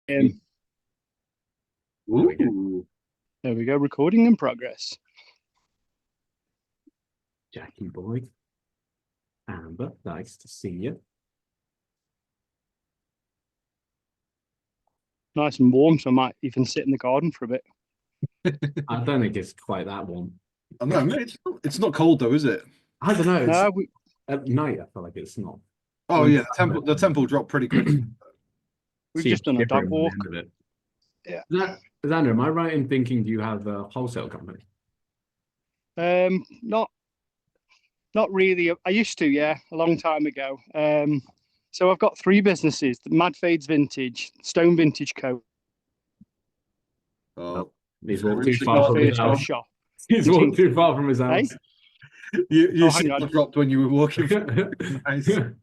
Um, There we go. Ooh, there we go. Recording in progress. Jackie boy. Amber, nice to see you. Nice and warm, so I might even sit in the garden for a bit. I don't think it's quite that warm. I know, it's not cold though, is it? I don't know. No, At night, I feel like it's not. Oh yeah, the temple dropped pretty quickly. we've See just done a dog shivering by the walk. end of it. Yeah. Xander, am I right in thinking you have a wholesale company? Not really. I used to, yeah, a long time ago. So I've got three businesses: the Mad Fades Vintage, Stone Vintage Co. Oh, He's walked too Richard far got from his First ever house. shop. He's walked too far from his Hey, house. you hang signal on. dropped when you were walking. Nice. There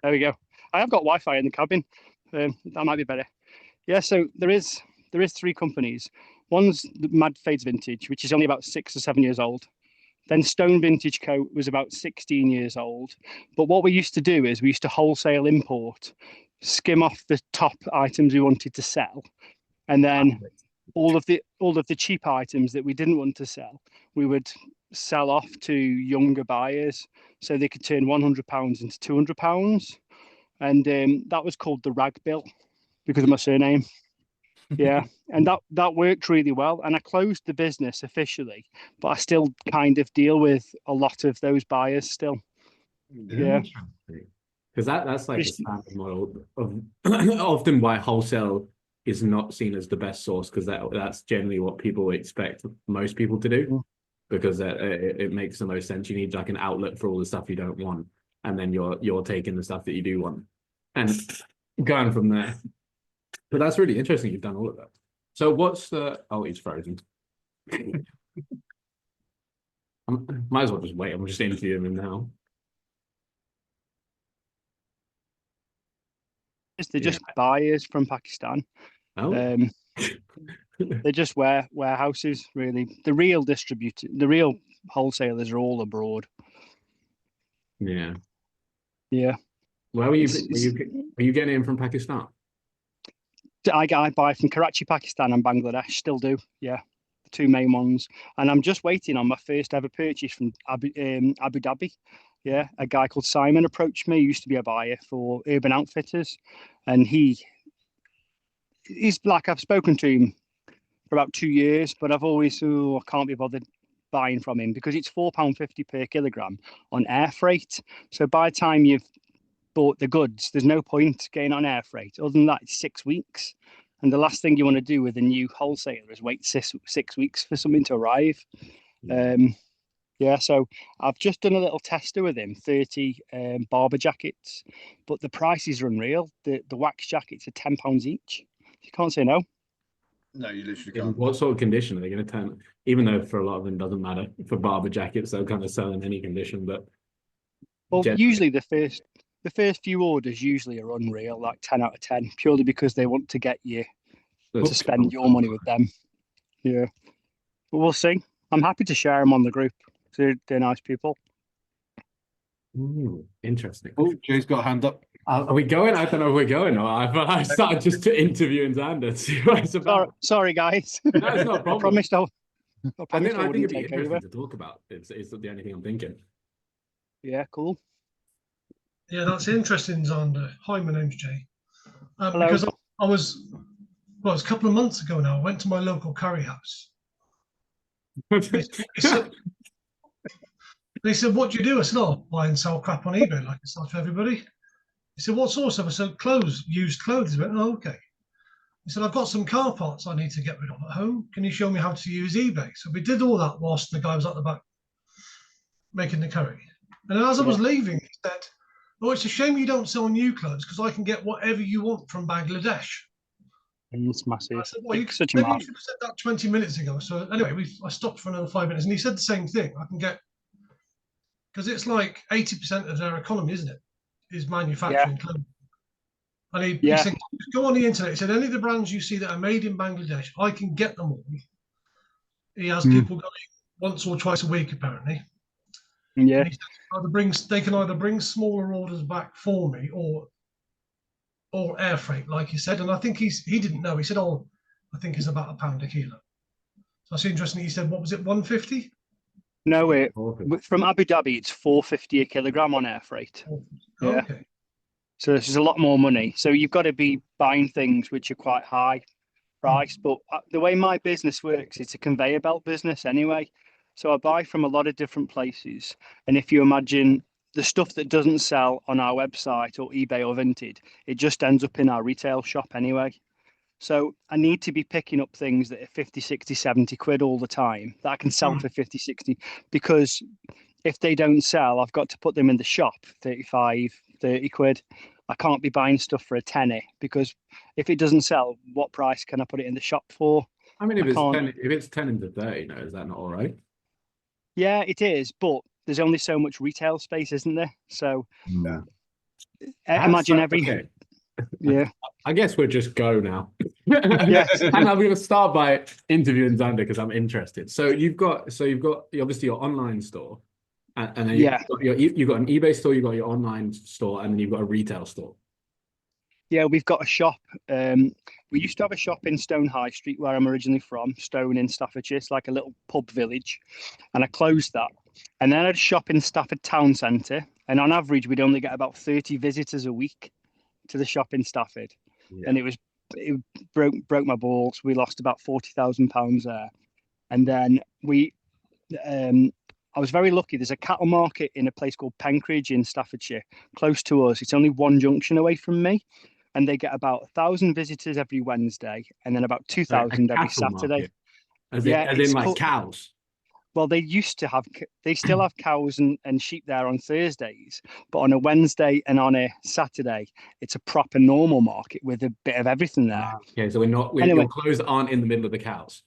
we go. I have got Wi-Fi in the cabin. That might be better. Yeah. So there is three companies. One's the Mad Fades Vintage, which is only about 6 or 7 years old. Then Stone Vintage Co. was about 16 years old. But what we used to do is we used to wholesale import, skim off the top items we wanted to sell, and then all of the cheap items that we didn't want to sell, we would sell off to younger buyers so they could turn £100 into £200. And that was called the rag bill because of my surname. Yeah, and that worked really well. And I closed the business officially, but I still kind of deal with a lot of those buyers still. Yeah, Because that's like the Just- standard model of often why wholesale is not seen as the best source, because that's generally what people expect most people to do, because it makes the most sense. You need like an outlet for all the stuff you don't want, and then you're taking the stuff that you do want and going from there. But that's really interesting. You've done all of that. So what's the? Oh, he's frozen. Might as well just wait. I'm just interviewing him now. they're just buyers from Pakistan. Oh, They're just warehouses, really. The real wholesalers are all abroad. yeah. Yeah. Where were you? Were you getting in from Pakistan? I buy from Karachi, Pakistan, and Bangladesh. Still do. Yeah, the two main ones. And I'm just waiting on my first ever purchase from Abu Dhabi. Yeah, a guy called Simon approached me. He used to be a buyer for Urban Outfitters, and he's like, I've spoken to him for about 2 years, but I've always I can't be bothered buying from him because it's £4.50 per kilogram on air freight. So by the time you've bought the goods, there's no point getting on air freight. Other than that, it's 6 weeks. And the last thing you want to do with a new wholesaler is wait 6 weeks for something to arrive. Yeah, so I've just done a little tester with him, 30 barber jackets, but the prices are unreal. The wax jackets are £10 each. You can't say no. No, you literally In can't. what sort of condition are they going to turn? Even though for a lot of them doesn't matter for barber jackets, they'll kind of sell in any condition. But Well, generally, usually the first few orders usually are unreal, like 10 out of 10, purely because they want to get you to spend your money with them. Yeah, but we'll see. I'm happy to share them on the group. They're nice people. Interesting. Oh, Jay's got a hand up. Are we going? I don't know if we're going. Or I started just to interview Xander to see what it's about. Sorry, guys. No, it's not a problem. I promised I I think wouldn't it'd be take interesting over. to talk about. It's the only thing I'm thinking. Yeah, cool. Yeah, that's interesting, Xander. Hi, my name's Jay. Hello. Because I was, well, it was a couple of months ago now. I went to my local curry house. They said, "What do you do?" I said, "Oh, buy and sell crap on eBay like it's not for everybody." He said, "What sort of stuff?" I said, "Clothes, used clothes." He went, "Oh, okay." He said, "I've got some car parts I need to get rid of at home. Can you show me how to use eBay?" So we did all that whilst the guy was at the back making the curry. And as I was leaving, he said, "Oh, it's a shame you don't sell new clothes because I can get whatever you want from Bangladesh." It's massive. I said, "Well, Such a maybe you should have said that 20 minutes ago." So anyway, I stopped for another 5 minutes, and he said the same thing. I can get, because it's like 80% of their economy, isn't it? Is manufacturing clothing. And he said, "Go on the internet." He said, "Any of the brands you see that are made in Bangladesh, I can get them all." He has people going once or twice a week, apparently. Yeah. And he said they can either bring smaller orders back for me, or all air freight, like you said. And I think he didn't know. He said, "Oh, I think it's about £1 a kilo." So that's interesting. He said, "What was it, 150?" No, Okay. from Abu Dhabi, it's 450 a kilogram on air freight. Yeah. Okay. So this is a lot more money. So you've got to be buying things which are quite high priced. But the way my business works, it's a conveyor belt business anyway. So I buy from a lot of different places. And if you imagine the stuff that doesn't sell on our website or eBay or Vinted, it just ends up in our retail shop anyway. So I need to be picking up things that are 50, 60, 70 quid all the time that I can sell for 50, 60, because if they don't sell, I've got to put them in the shop, 35, 30 quid. I can't be buying stuff for a tenner, because if it doesn't sell, what price can I put it in the shop for? I mean, if I it's can't. 10, if it's 10 into 30, no, is that not all right? Yeah, it is, but there's only so much retail space, isn't there? So Yeah. imagine every Okay. yeah. I guess we'll just go now. Yes. And I'm going to start by interviewing Xander because I'm interested. So you've got obviously your online store, and then Yeah. you've got an eBay store, you've got your online store, and then you've got a retail store. Yeah, we've got a shop. We used to have a shop in Stone High Street, where I'm originally from, Stone in Staffordshire. It's like a little pub village, and I closed that. And then I had a shop in Stafford Town Centre, and on average, we'd only get about 30 visitors a week to the shop in Stafford, and it broke my balls. We lost about £40,000 there, and then I was very lucky. There's a cattle market in a place called Penkridge in Staffordshire, close to us. It's only one junction away from me, and they get about 1,000 visitors every Wednesday, and then about 2,000 every Cattle Saturday. market, as Yeah, in like cows. Well, they still have cows and sheep there on Thursdays, but on a Wednesday and on a Saturday, it's a proper normal market with a bit of everything there. Okay, so Anyway. your clothes aren't in the middle of the cows.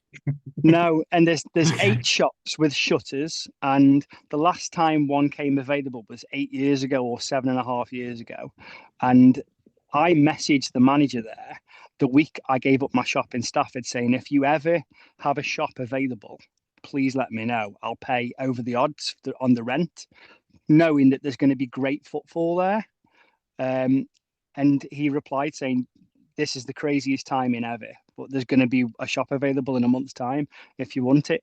No, and there's Okay. 8 shops with shutters, and the last time one came available was 8 years ago or 7.5 years ago, and I messaged the manager there the week I gave up my shop in Stafford, saying, if you ever have a shop available, please let me know. I'll pay over the odds on the rent, knowing that there's going to be great footfall there. And he replied saying, this is the craziest timing ever, but there's going to be a shop available in a month's time if you want it.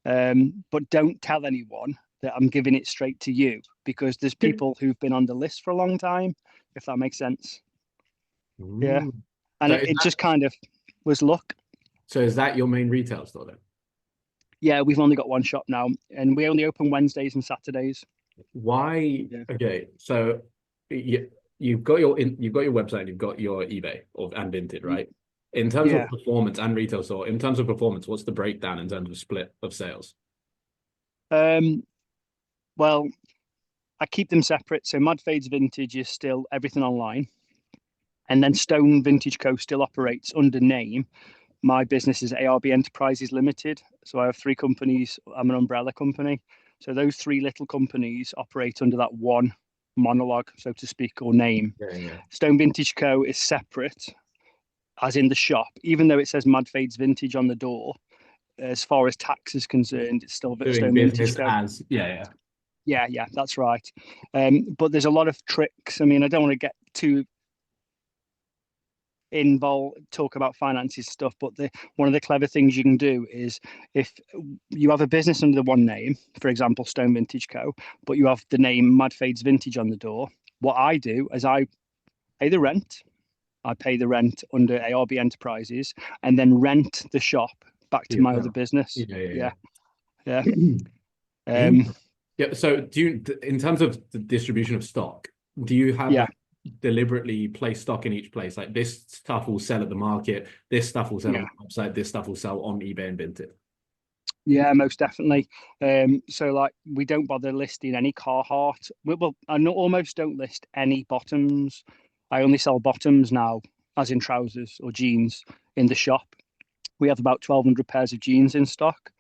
But don't tell anyone that I'm giving it straight to you, because there's people who've been on the list for a long time, if that makes sense. Yeah. And So it just kind of was luck. So is that your main retail store then? Yeah, we've only got one shop now, and we only open Wednesdays and Saturdays. Why? Yeah. Okay, so you've got your website, you've got your eBay and Vinted, right? In terms Yeah. of performance and retail store, in terms of performance, what's the breakdown in terms of split of sales? Well, I keep them separate. So Mad Fades Vintage is still everything online, and then Stone Vintage Co. still operates under name. My business is ARB Enterprises Limited. So I have 3 companies. I'm an umbrella company. So those 3 little companies operate under that one monologue, so to speak, or name. Yeah. Stone Vintage Co. is separate, as in the shop, even though it says Mad Fades Vintage on the door. As far as tax is concerned, it's still Doing Stone business Vintage Co. as Yeah, that's right. But there's a lot of tricks. I mean, I don't want to get too involved, talk about finances stuff, but one of the clever things you can do is, if you have a business under the one name, for example, Stone Vintage Co., but you have the name Mad Fades Vintage on the door, what I do is I pay the rent. I pay the rent under ARB Enterprises, and then rent the shop back to my other business. Yeah. So do you, in terms of the distribution of stock, do you have like deliberately place stock in each place? Like, this stuff will sell at the market, this stuff will sell on the website, this stuff will sell on eBay and Vinted. Yeah, most definitely. So like, we don't bother listing any Carhartt. Well, I almost don't list any bottoms. I only sell bottoms now, as in trousers or jeans, in the shop. We have about 1,200 pairs of jeans in stock.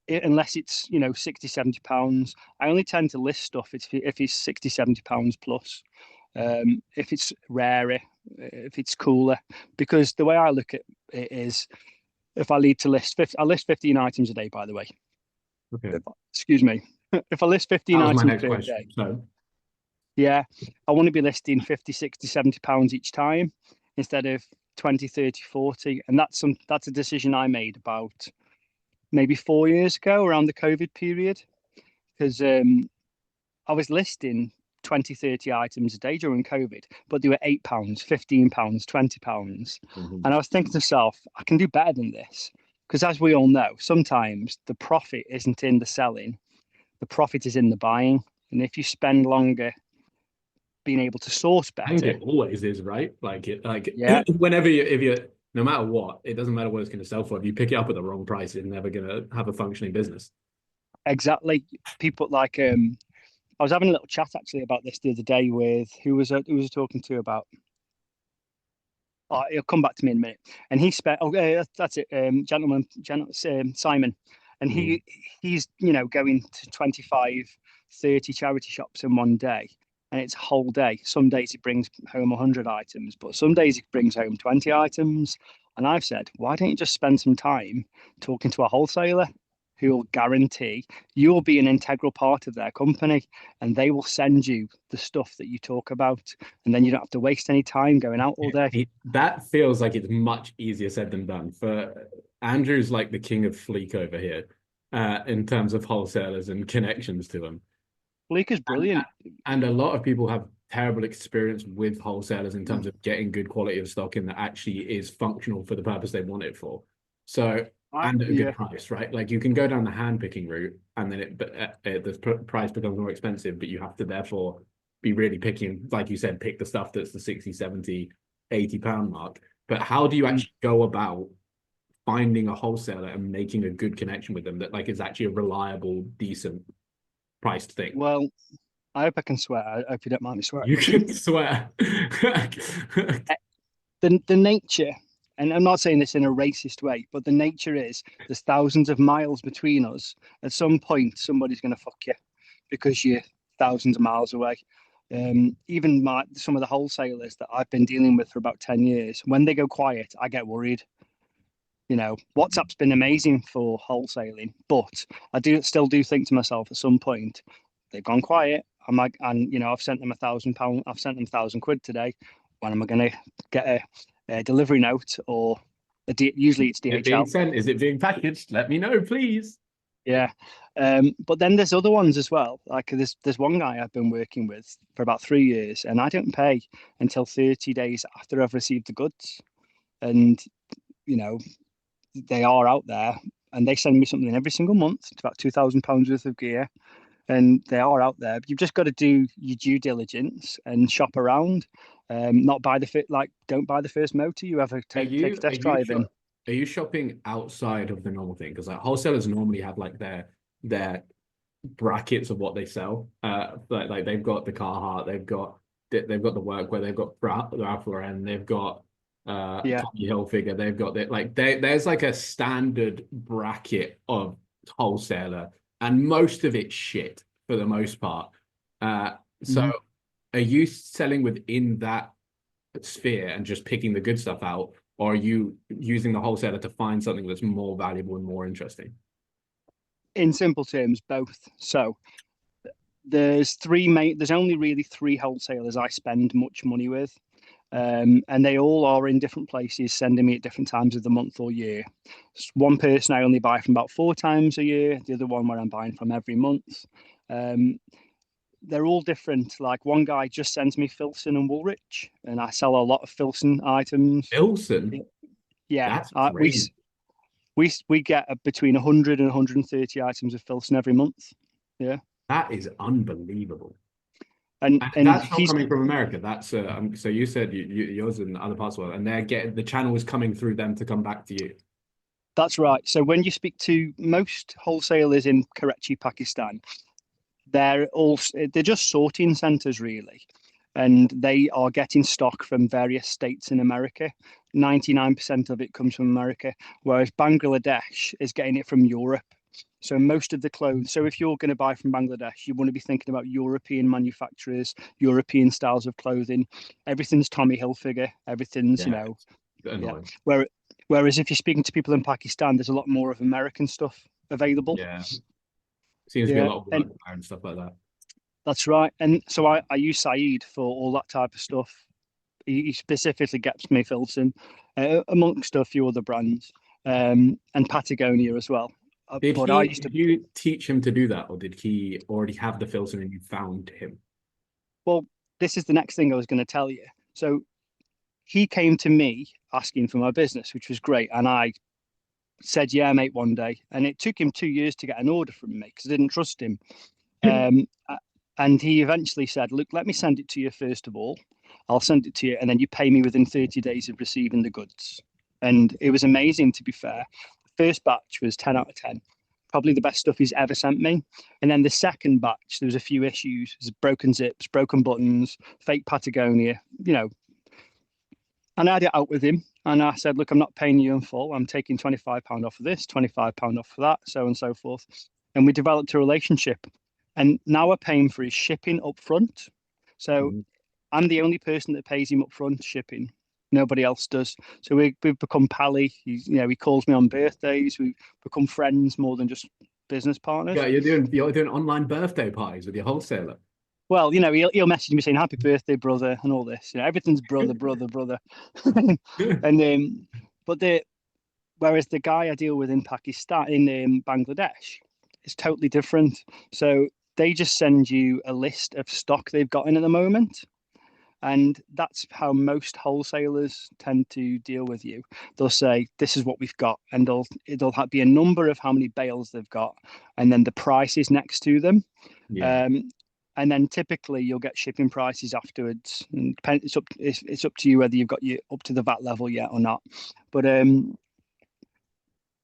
Unless it's, 60, 70 pounds. I only tend to list stuff if it's 60, 70 pounds plus. If it's rarer, if it's cooler, because the way I look at it is, if I need to list 50, I list 15 items a day, by the way. Okay. Excuse me. If I list 15 That was my items next per question. day. So Yeah, I want to be listing 50, 60, 70 pounds each time instead of 20, 30, 40. And that's a decision I made about maybe 4 years ago around the COVID period, because I was listing 20, 30 items a day during COVID, but they were £8, £15, £20. Mhm. And I was thinking to myself, I can do better than this. Because as we all know, sometimes the profit isn't in the selling, the profit is in the buying. And if you spend longer being able to source I think better, it always is, right? yeah, whenever if you no matter what, it doesn't matter what it's going to sell for. If you pick it up at the wrong price, it's never going to have a functioning business. exactly. People like I was having a little chat actually about this the other day with who was I talking to about. Oh, he'll come back to me in a minute. And he spent. Oh, that's it, Simon, and he's going to 25, 30 charity shops in one day, and it's a whole day. Some days he brings home 100 items, but some days he brings home 20 items. And I've said, why don't you just spend some time talking to a wholesaler who will guarantee you'll be an integral part of their company, and they will send you the stuff that you talk about, and then you don't have to waste any time going out all day. That feels like it's much easier said than done. For Andrew's like the king of fleek over here, in terms of wholesalers and connections to them. Fleek is brilliant. And a lot of people have terrible experience with wholesalers in terms of getting good quality of stock in that actually is functional for the purpose they want it for. So, and at a good price, right? Like you can go down the hand picking route and then the price becomes more expensive, but you have to therefore be really picking, like you said, pick the stuff that's the 60, 70, 80 pound mark. But how do you actually go about finding a wholesaler and making a good connection with them that like is actually a reliable, decent priced thing? Well, I hope I can swear. I hope you don't mind me swearing. You can swear. The nature, and I'm not saying this in a racist way, but the nature is there's thousands of miles between us. At some point, somebody's going to fuck you because you're thousands of miles away. Even some of the wholesalers that I've been dealing with for about 10 years, when they go quiet, I get worried. WhatsApp's been amazing for wholesaling, but I still do think to myself at some point, they've gone quiet. I've sent them £1,000. I've sent them £1,000 today. When am I going to get a delivery note or usually it's DHL? Is it being sent? Is it being packaged? Let me know, please. Yeah. But then there's other ones as well. Like there's one guy I've been working with for about 3 years, and I don't pay until 30 days after I've received the goods. And they are out there, and they send me something every single month. It's about £2,000 worth of gear, and they are out there. But you've just got to do your due diligence and shop around. Not buy don't buy the first motor you ever take a test drive in. Are you shopping outside of the normal thing? Because like wholesalers normally have like their brackets of what they sell. Like they've got the Carhartt, they've got the workwear, they've got Ralph Lauren, they've got Tommy Hilfiger, they've got there's like a standard bracket of wholesaler, and most of it's shit for the most part. So are you selling within that sphere and just picking the good stuff out, or are you using the wholesaler to find something that's more valuable and more interesting? In simple terms, both. So there's only really three wholesalers I spend much money with. And they all are in different places, sending me at different times of the month or year. One person I only buy from about 4 times a year, the other one where I'm buying from every month. They're all different. Like one guy just sends me Filson and Woolrich, and I sell a lot of Filson items. Filson? Yeah. That's crazy. We get between 100 and 130 items of Filson every month. Yeah. That is unbelievable. And that's not coming from America. That's so you said yours in other parts of the world, and the channel is coming through them to come back to you. That's right. So when you speak to most wholesalers in Karachi, Pakistan, they're just sorting centers really, and they are getting stock from various states in America. 99% of it comes from America, whereas Bangladesh is getting it from Europe. So most of the clothes. So if you're going to buy from Bangladesh, you want to be thinking about European manufacturers, European styles of clothing. Everything's Tommy Hilfiger. Everything's annoying. Whereas if you're speaking to people in Pakistan, there's a lot more of American stuff available. Yeah, seems to be a lot of work and stuff like that. That's right. And so I use Saeed for all that type of stuff. He specifically gets me Filson, amongst a few other brands, and Patagonia as well. But I used to. Did you teach him to do that, or did he already have the filter and you found him? Well, this is the next thing I was going to tell you. So he came to me asking for my business, which was great, and I said, "Yeah, mate," one day, and it took him 2 years to get an order from me because I didn't trust him. And he eventually said, "Look, let me send it to you first of all. I'll send it to you, and then you pay me within 30 days of receiving the goods." And it was amazing, to be fair. The first batch was 10 out of 10. Probably the best stuff he's ever sent me. And then the second batch, there was a few issues. There's broken zips, broken buttons, fake Patagonia, And I had it out with him. And I said, "Look, I'm not paying you in full. I'm taking £25 off of this, £25 off of that, so on and so forth." And we developed a relationship. And now we're paying for his shipping up front. So I'm the only person that pays him up front shipping. Nobody else does. So we've become pally. He calls me on birthdays. We've become friends more than just business partners. Yeah, you're doing online birthday parties with your wholesaler. Well, he'll message me saying "Happy birthday, brother," and all this. Everything's brother, brother. And whereas the guy I deal with in Pakistan, in Bangladesh, is totally different. So they just send you a list of stock they've got in at the moment. And that's how most wholesalers tend to deal with you. They'll say, "This is what we've got," and it'll be a number of how many bales they've got, and then the price is next to them. Yeah. And then typically you'll get shipping prices afterwards. And it's up to you whether you've got you up to the VAT level yet or not. But in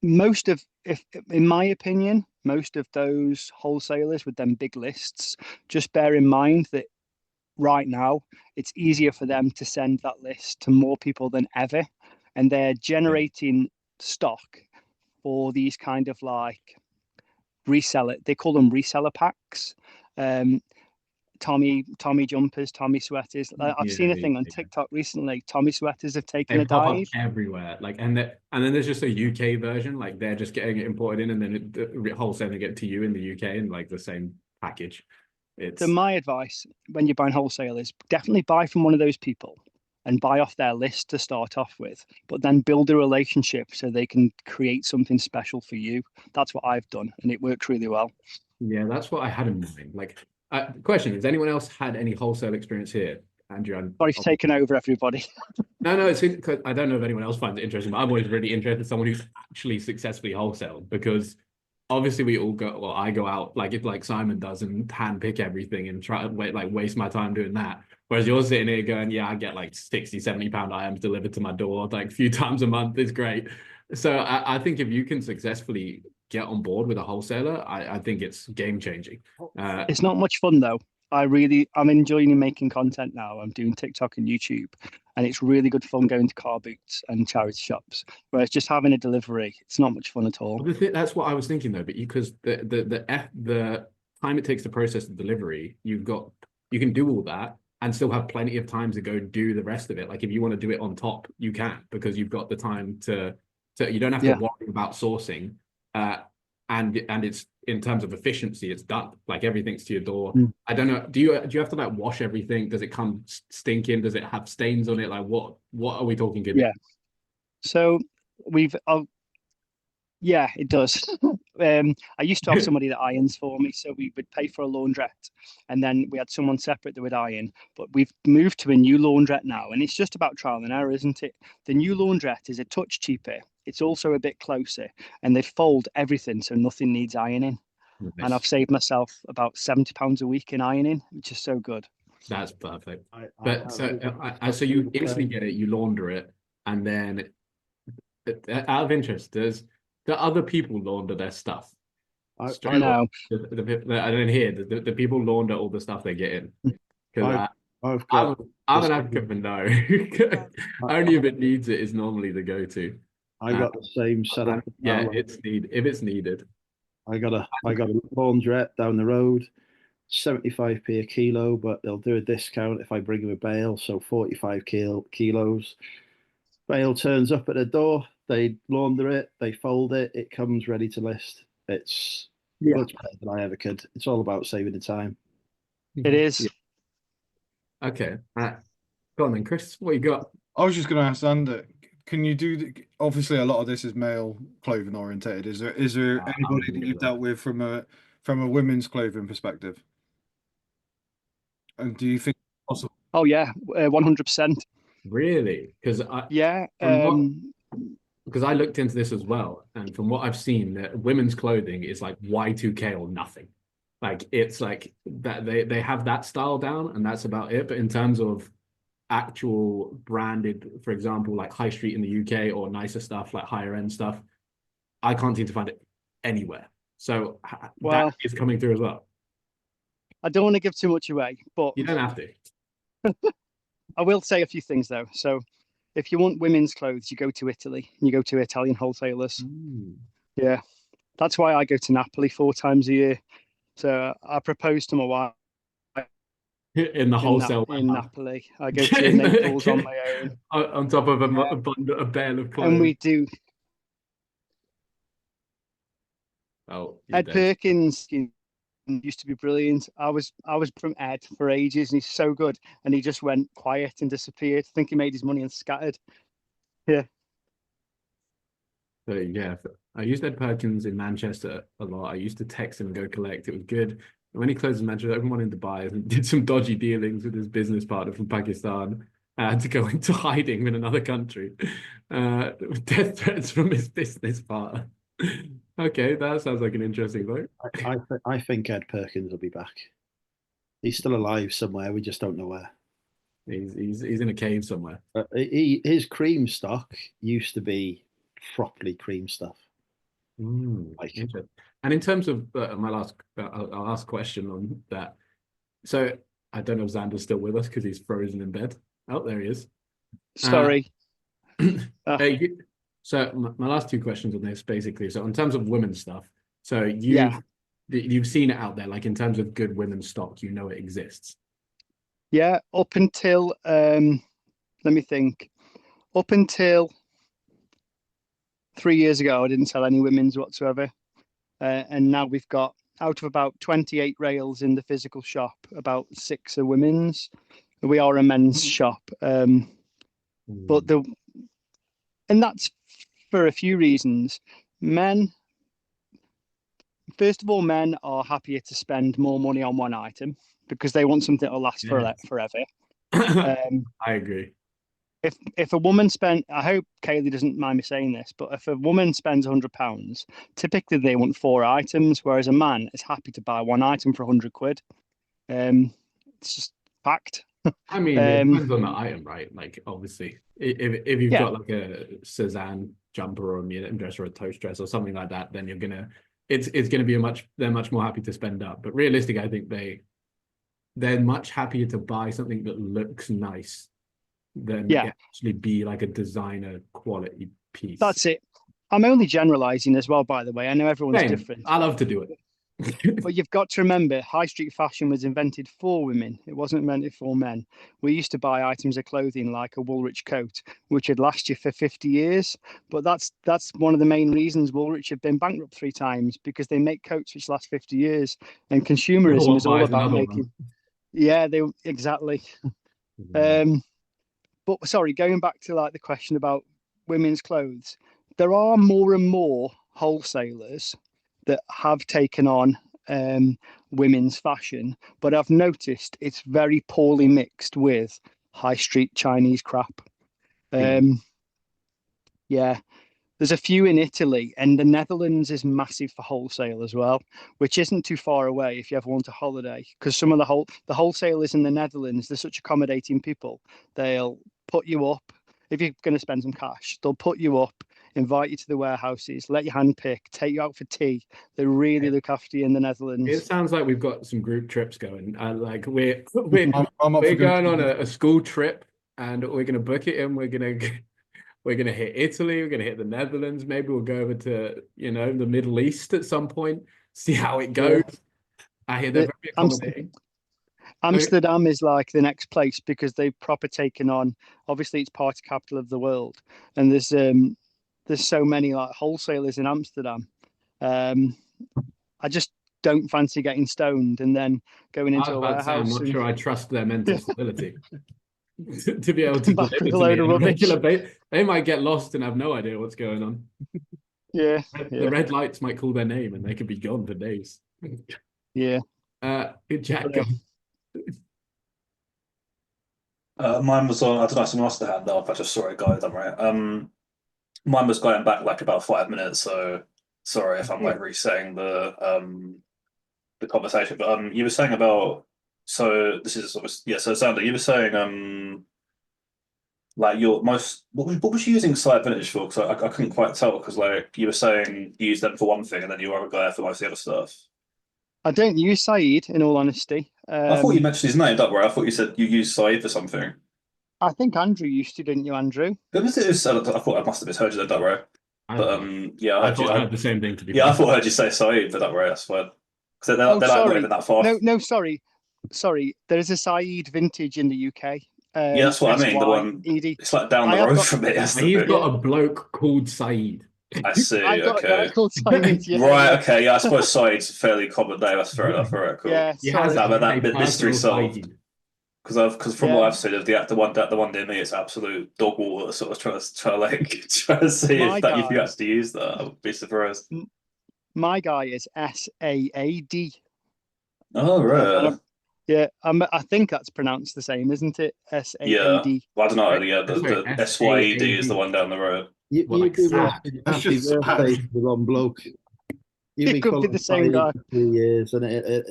my opinion, most of those wholesalers with them big lists, just bear in mind that right now it's easier for them to send that list to more people than ever, and they're generating stock for these kind of like reseller. They call them reseller packs. Tommy jumpers, Tommy sweaters. I've seen a thing on TikTok recently. Tommy sweaters have taken a pop up dive everywhere. And then there's just a UK version, like they're just getting it imported in, and then the wholesaling it to you in the UK in like the same package. So my advice when you're buying wholesale is definitely buy from one of those people and buy off their list to start off with, but then build a relationship so they can create something special for you. That's what I've done, and it works really well. Yeah, that's what I had in mind. Like, question: has anyone else had any wholesale experience here, Andrew? Sorry for taking over, everybody. No, it's I don't know if anyone else finds it interesting, but I'm always really interested in someone who's actually successfully wholesaled, because obviously we all go, well, I go out like Simon does and hand pick everything and try to waste my time doing that. Whereas you're sitting here going, yeah, I get like 60, 70 pound items delivered to my door like a few times a month. It's great. So I think if you can successfully get on board with a wholesaler, I think it's game changing. It's not much fun though. I'm enjoying making content now. I'm doing TikTok and YouTube, and it's really good fun going to car boots and charity shops. Whereas just having a delivery, it's not much fun at all. That's what I was thinking though, but because the time it takes to process the delivery, you can do all that and still have plenty of time to go do the rest of it. Like if you want to do it on top, you can, because you've got the time to you don't have to worry about sourcing. And it's, in terms of efficiency, it's done. Like everything's to your door. I don't know. Do you have to like wash everything? Does it come stinking? Does it have stains on it? Like what are we talking about? Yeah. So yeah, it does. I used to have somebody that irons for me, so we would pay for a laundrette, and then we had someone separate that would iron. But we've moved to a new laundrette now, and it's just about trial and error, isn't it? The new laundrette is a touch cheaper. It's also a bit closer, and they fold everything, so nothing needs ironing. Nice. And I've saved myself about £70 a week in ironing, which is so good. That's perfect. So you instantly get it, you launder it, and then out of interest, do other people launder their stuff? No. I don't hear the people launder all the stuff they get in. Because I'm an advocate for no. Only if it needs it is normally the go-to. I got the same setup. Yeah, if it's needed. I got a laundrette down the road, 75p a kilo, but they'll do a discount if I bring them a bale, so 45 kilos. Bale turns up at the door, they launder it, they fold it, it comes ready to list. It's much better than I ever could. It's all about saving the time. It is. Yeah. Okay. Go on then, Chris. What you got? I was just going to ask Sander, can you obviously a lot of this is male clothing orientated. Is there I anybody was that gonna you've go dealt with from a women's clothing perspective? And do you think possible? Oh yeah, 100%. really? Because Yeah. from what because I looked into this as well, and from what I've seen, that women's clothing is like Y2K or nothing. Like it's like that they have that style down, and that's about it. But in terms of actual branded, for example, like high street in the UK or nicer stuff, like higher end stuff, I can't seem to find it anywhere. So that Well, is coming through as well. I don't want to give too much away, but You don't have to. I will say a few things though. So if you want women's clothes, you go to Italy and you go to Italian wholesalers. Yeah. That's why I go to Napoli 4 times a year. So I proposed to my wife In the wholesale in warehouse. Napoli. I go to Naples on my own. On top of Yeah. a bale of And clothes. we do. Oh, Ed Perkins used to be brilliant. I was from Ed for ages, and he's so good. And he just went quiet and disappeared. I think he made his money and scattered. Yeah. So yeah, I used Ed Perkins in Manchester a lot. I used to text him and go collect. It was good. And when he closed in Manchester, everyone in Dubai and did some dodgy dealings with his business partner from Pakistan. I had to go into hiding in another country. With death threats from his business partner. Okay, that sounds like an interesting vote. I think Ed Perkins will be back. He's still alive somewhere. We just don't know where. He's in a cave somewhere. His cream stock used to be properly cream stuff. Like, Interesting. And in terms of my our last question on that. So I don't know if Xander's still with us because he's frozen in bed. Oh, there he is. Sorry. So my last two questions on this, basically. So in terms of women's stuff, so Yeah. you've seen it out there, like in terms of good women's stock, you know it exists. Yeah. Up until let me think. Up until 3 years ago, I didn't sell any women's whatsoever. And now we've got, out of about 28 rails in the physical shop, about 6 are women's. We are a men's shop. But and that's for a few reasons. First of all, men are happier to spend more money on one item because they want something that'll last forever. I agree. If a woman spent, I hope Kaylee doesn't mind me saying this, but if a woman spends £100, typically they want 4 items, whereas a man is happy to buy 1 item for £100. It's just fact. I mean, it depends on the item, right? Like, obviously, if you've got like a Cezanne jumper or a medium dress or a toast dress or something like that, then it's gonna be they're much more happy to spend up. But realistically, I think they're much happier to buy something that looks nice than actually be like a designer quality piece. That's it. I'm only generalizing as well, by the way. I know everyone's different. I love to do it. But you've got to remember, high street fashion was invented for women. It wasn't invented for men. We used to buy items of clothing like a Woolrich coat, which would last you for 50 years. But that's one of the main reasons Woolrich have been bankrupt 3 times, because they make coats which last 50 years. And consumerism is all about making. Yeah, exactly. But sorry, going back to like the question about women's clothes, there are more and more wholesalers that have taken on women's fashion, but I've noticed it's very poorly mixed with high street Chinese crap. Yeah, there's a few in Italy, and the Netherlands is massive for wholesale as well, which isn't too far away if you ever want a holiday, because some of the wholesalers in the Netherlands, they're such accommodating people. They'll put you up if you're going to spend some cash. They'll put you up, invite you to the warehouses, let you handpick, take you out for tea. They really look after you in the Netherlands. It sounds like we've got some group trips going. Like we're going on a school trip, and we're going to book it in. We're going to hit Italy. We're going to hit the Netherlands. Maybe we'll go over to the Middle East at some point. See how it goes. I hear they're very accommodating. Amsterdam is like the next place because they've proper taken on. Obviously, it's party capital of the world, and there's so many like wholesalers in Amsterdam. I just don't fancy getting stoned and then going I into was a about to say, I'm warehouse not and sure I trust their mental stability to be able to back deliver with a to me load on of a rubbish. regular basis. They might get lost and have no idea what's going on. Yeah, The red lights might call their name and they could be gone for days. yeah. Jack, But, Mine was on. I don't know. Someone else had the hand up. I just saw it, guys. I'm right. Mine was going back like about 5 minutes. So sorry if I'm like resetting the conversation. But you were saying about. So this is yeah. So Sander, you were saying like your most what was you using Site Vintage for? Because I couldn't quite tell because like you were saying you use them for one thing and then you were a guy for most of the other stuff. I don't use Saeed, in all honesty. I thought you mentioned his name, don't worry. I thought you said you used Saeed for something. I think Andrew used to, didn't you, Andrew? It was, I thought I must have misheard you there, don't worry. But yeah, I thought I heard the same thing, to be yeah, I fair. thought I heard you say Saeed, but don't worry, that's fine. Because they're Oh, like not sorry. even that far. No, sorry. There is a Saeed Vintage in the UK. Yeah, that's what I mean. The one S-Y-E-D. it's like down the road from it. He's got a bloke called Saeed. I see. I've got a Okay. guy called Saeed. Yeah, Right. yeah. Okay. Yeah. I suppose Saeed's a fairly common name. That's fair enough. All right. Cool. Yeah, He has sorry. That a mystery personal solved. Saeed. Because from Yeah. what I've seen of the one near me, it's absolute dog water. Sort of trying to see if you actually use that. I would be surprised. My guy is SAAD. Oh right. Yeah, I think that's pronounced the same, isn't it? Yeah. SAAD. Well, I don't know. Yeah, Sorry, the SYED is the one down the road. You Well, like do sad. That's happy just birthday sad. to the wrong bloke. You It be could be the same guy. for 3 years, and it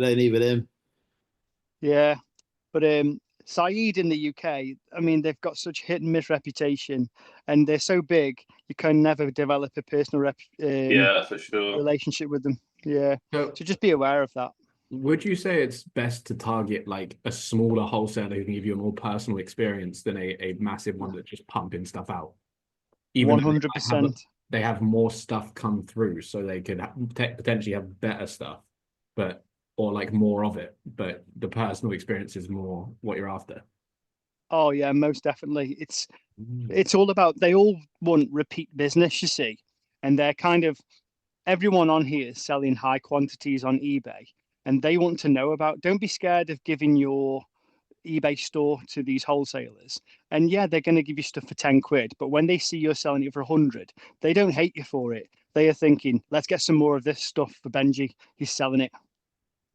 ain't even him. Yeah, but Saeed in the UK, I mean, they've got such hit and miss reputation, and they're so big, you can never develop a personal Yeah, for sure. relationship with them. Yeah, So so just be aware of that. would you say it's best to target like a smaller wholesaler who can give you a more personal experience than a massive one that's just pumping stuff out? Even though 100%. they have more stuff come through, so they could potentially have better stuff, or like more of it, but the personal experience is more what you're after. Oh yeah, most definitely. It's all about, they all want repeat business, you see, and they're kind of, everyone on here is selling high quantities on eBay, and they want to know about, don't be scared of giving your eBay store to these wholesalers. And yeah, they're going to give you stuff for 10 quid, but when they see you're selling it for 100, they don't hate you for it. They are thinking, let's get some more of this stuff for Benji. He's selling it.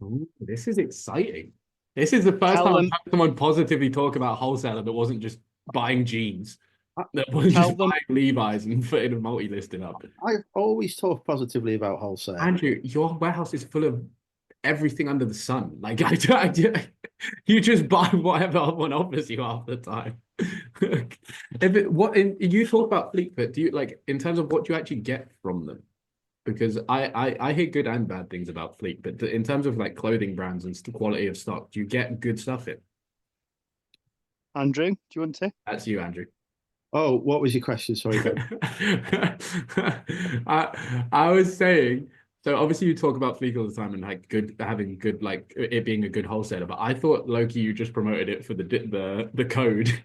Ooh, this is exciting. This is the first time I've heard someone positively talk about wholesaler that wasn't just buying jeans, that wasn't just buying Levi's and putting a multi-listing up. I've always talked positively about wholesale. Andrew, your warehouse is full of everything under the sun. Like you just buy whatever one offers you half the time. You talk about fleet, but do you like in terms of what you actually get from them? Because I hear good and bad things about Fleet, but in terms of like clothing brands and quality of stock, do you get good stuff in? Andrew, do you want to? That's you, Andrew. Oh, what was your question? Sorry. I was saying, so obviously you talk about Fleet all the time and like having good, like it being a good wholesaler, but I thought Loki, you just promoted it for the code.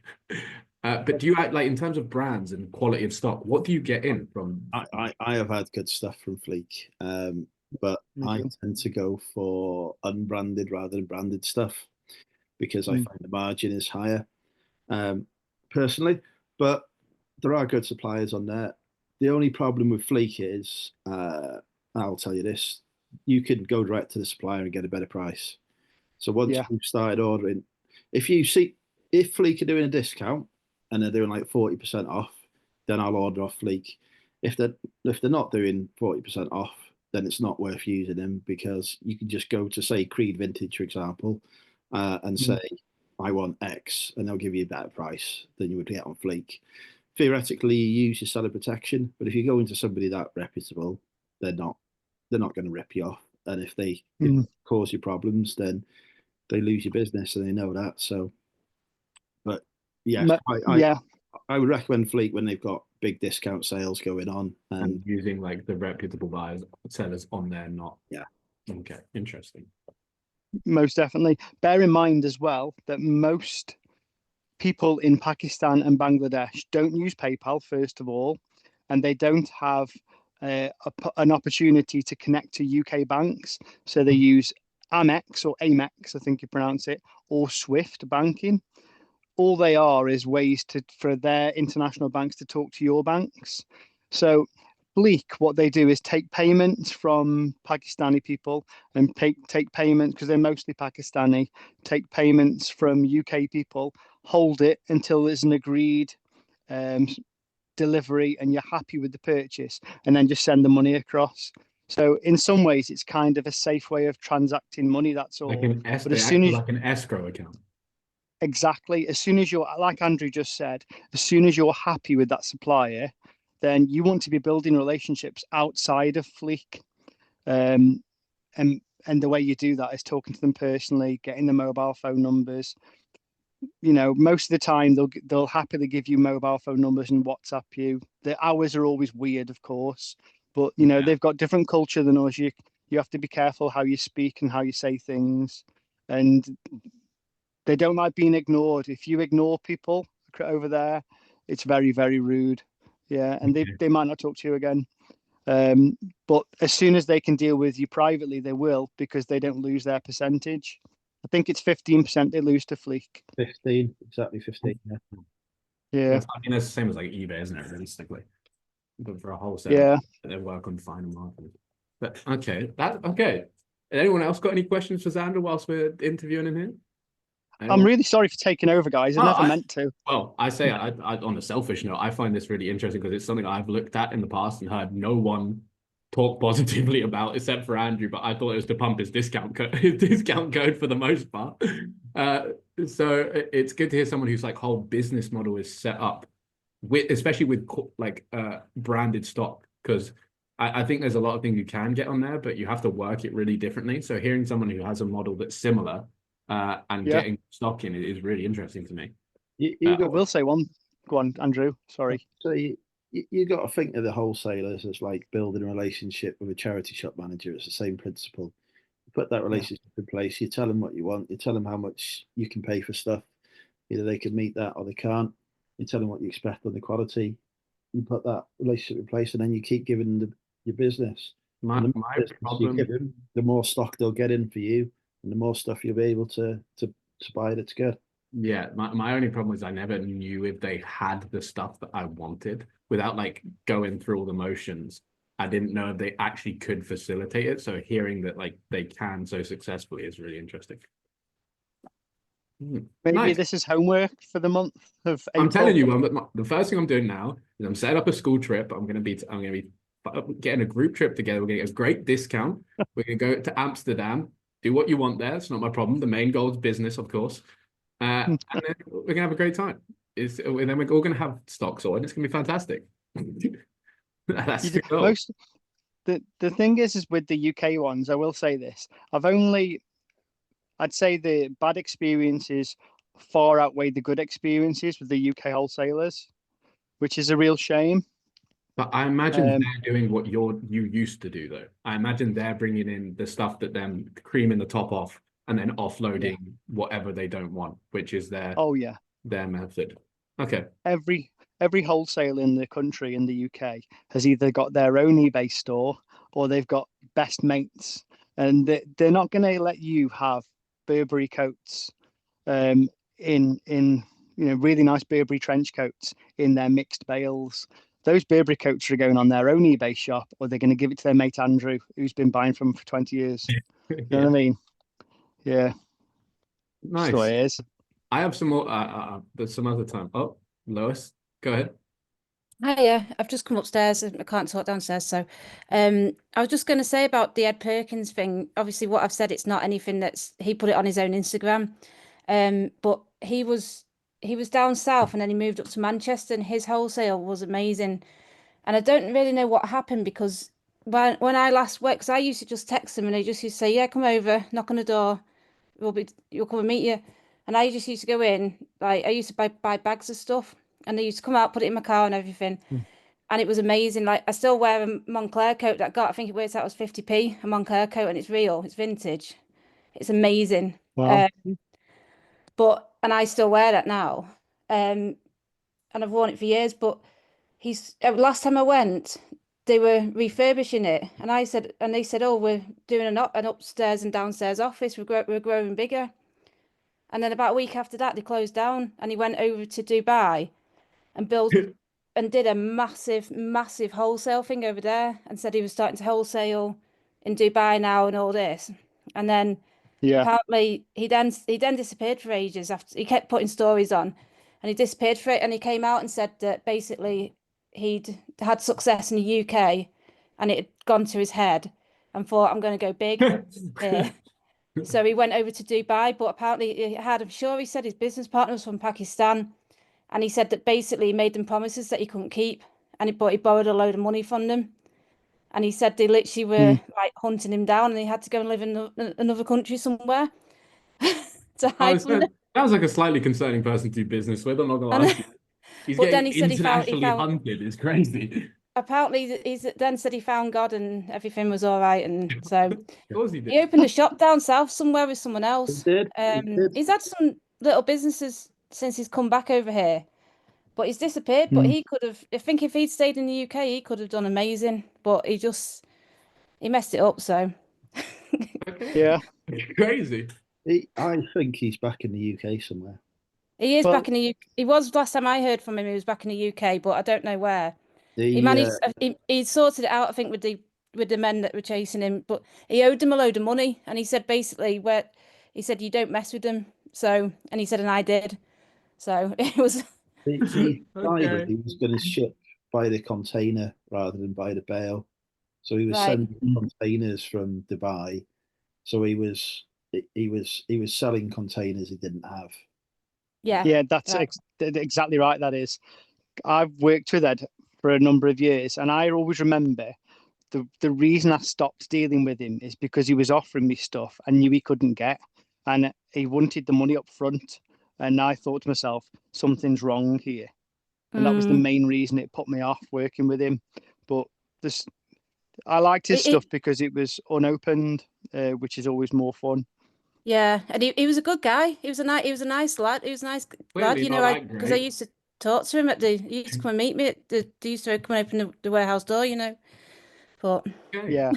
But do you like in terms of brands and quality of stock, what do you get in from? I have had good stuff from Fleek, but I tend to go for unbranded rather than branded stuff because I find the margin is higher, personally. But there are good suppliers on there. The only problem with Fleek is, I'll tell you this: you can go direct to the supplier and get a better price. So once you've started ordering, if Fleek are doing a discount and they're doing like 40% off, then I'll order off Fleek. If they're not doing 40% off, then it's not worth using them because you can just go to say Creed Vintage, for example, and say I want X, and they'll give you a better price than you would get on Fleek. Theoretically, you use your seller protection, but if you go into somebody that reputable, they're not going to rip you off, and if they cause you problems, then they lose your business, and they know that. So, but yeah, I would recommend Fleet when they've got big discount sales going on and using like the reputable sellers on there, not Okay, interesting. Most definitely. Bear in mind as well that most people in Pakistan and Bangladesh don't use PayPal, first of all, and they don't have an opportunity to connect to UK banks. So they use Amex or Amex, I think you pronounce it, or Swift banking. All they are is ways for their international banks to talk to your banks. So Bleak, what they do is take payments from Pakistani people and take payments, because they're mostly Pakistani, take payments from UK people, hold it until there's an agreed delivery and you're happy with the purchase, and then just send the money across. So in some ways, it's kind of a safe way of transacting money, that's all. But as soon as like an escrow account. Exactly. As soon as you're, like Andrew just said, as soon as you're happy with that supplier, then you want to be building relationships outside of Fleek. And the way you do that is talking to them personally, getting the mobile phone numbers. Most of the time they'll happily give you mobile phone numbers and WhatsApp you. The hours are always weird, of course, but they've got different culture than us. You have to be careful how you speak and how you say things, and they don't like being ignored. If you ignore people over there, it's very, very rude. Yeah, and they might not talk to you again. But as soon as they can deal with you privately, they will, because they don't lose their percentage. I think it's 15% they lose to Fleek. 15, exactly 15. Yeah. I mean, that's the same as like eBay, isn't it? Realistically, but for a wholesale, yeah, they work on final marketing. But okay. Anyone else got any questions for Xander whilst we're interviewing him here? I'm really sorry for taking over, guys. I never meant to. Well, I say, I on a selfish note, I find this really interesting because it's something I've looked at in the past and heard no one talk positively about except for Andrew. But I thought it was to pump his discount code for the most part. So it's good to hear someone whose like whole business model is set up with, especially with like branded stock, because I think there's a lot of things you can get on there, but you have to work it really differently. So hearing someone who has a model that's similar and getting stock in it is really interesting to me. I will say one. Go on, Andrew. Sorry. So you got to think of the wholesalers as like building a relationship with a charity shop manager. It's the same principle. You put that relationship in place. You tell them what you want. You tell them how much you can pay for stuff. Either they can meet that or they can't. You tell them what you expect on the quality. You put that relationship in place, and then you keep giving them your business. My problem, you give them, the more stock they'll get in for you, and the more stuff you'll be able to buy that's good. Yeah, my only problem is I never knew if they had the stuff that I wanted without like going through all the motions. I didn't know if they actually could facilitate it. So hearing that like they can so successfully is really interesting. Maybe this is homework for the month of April. I'm telling you, the first thing I'm doing now is I'm setting up a school trip. I'm gonna be getting a group trip together. We're gonna get a great discount. We're gonna go to Amsterdam. Do what you want there. It's not my problem. The main goal is business, of course. And then we're gonna have a great time. And then we're all gonna have stock sorted. It's gonna be fantastic. That's the goal. The thing is with the UK ones, I will say this: I'd say the bad experiences far outweigh the good experiences with the UK wholesalers, which is a real shame. But I imagine they're doing what you used to do, though. I imagine they're bringing in the stuff that them creaming the top off and then offloading whatever they don't want, which is their method. Okay. Every wholesaler in the country, in the UK, has either got their own eBay store or they've got best mates, and they're not going to let you have Burberry coats in really nice Burberry trench coats in their mixed bales. Those Burberry coats are going on their own eBay shop, or they're going to give it to their mate Andrew, who's been buying from them for 20 years. You know what I mean? Yeah. Nice. That's the way it is. I have some more, but some other time. Oh, Lois, go ahead. Hiya, I've just come upstairs. I can't talk downstairs. So I was just going to say about the Ed Perkins thing. Obviously, what I've said, it's not anything he put it on his own Instagram. But he was down south and then he moved up to Manchester and his wholesale was amazing. And I don't really know what happened, because when I last went, because I used to just text him and he just used to say, yeah, come over, knock on the door, you'll come and meet you. And I just used to go in, like I used to buy bags of stuff, and they used to come out, put it in my car and everything. And it was amazing. Like I still wear a Moncler coat that I got, I think it works out as 50p, a Moncler coat, and it's real, it's vintage. It's amazing. Wow. And I still wear that now. And I've worn it for years, but last time I went, they were refurbishing it, and they said, oh, we're doing an upstairs and downstairs office. We're growing bigger. And then about a week after that, they closed down, and he went over to Dubai and built and did a massive wholesale thing over there, and said he was starting to wholesale in Dubai now and all this. And then apparently he then disappeared for ages. After he kept putting stories on, and he disappeared for it. And he came out and said that basically he'd had success in the UK, and it had gone to his head, and thought, I'm going to go big here. So he went over to Dubai, but apparently I'm sure he said his business partner was from Pakistan, and he said that basically he made them promises that he couldn't keep, but he borrowed a load of money from them. And he said they literally were like hunting him down, and he had to go and live in another country somewhere to hide from them. That was like a slightly concerning person to do business with. I'm not gonna lie to you. He's But then getting he said he internationally found hunted. It's crazy. apparently he's then said he found God and everything was all right, and so Of course he did. he opened a shop down south somewhere with someone He else. did. He did. He's had some little businesses since he's come back over here, but he's disappeared. But he could have, I think, if he'd stayed in the UK, he could have done amazing. But he messed it up. So Yeah. Crazy. I think he's back in the UK somewhere. he is Well- back in the UK. He was last time I heard from him. He was back in the UK, but I don't know where. He The, managed. He sorted it out, I think, with the men that were chasing him. But he owed them a load of money, and he said basically he said you don't mess with them. So, and he said, and I did. So it was. he decided Okay. he was going to ship by the container rather than by the bale. So he was Right. sending containers from Dubai. So he was selling containers he didn't have. Yeah. Yeah, that's right. exactly right. That is. I've worked with Ed for a number of years, and I always remember the reason I stopped dealing with him is because he was offering me stuff I knew he couldn't get, and he wanted the money up front. And I thought to myself, something's wrong here, and that was the main reason it put me off working with him. But I liked his stuff because it was unopened, which is always more fun. Yeah, and he was a good guy. He was a nice lad. He was a nice lad, Clearly you not know. that Because I great. used to talk to him he used to come and meet me they used to come and open the warehouse door, you know. But Okay. Yeah.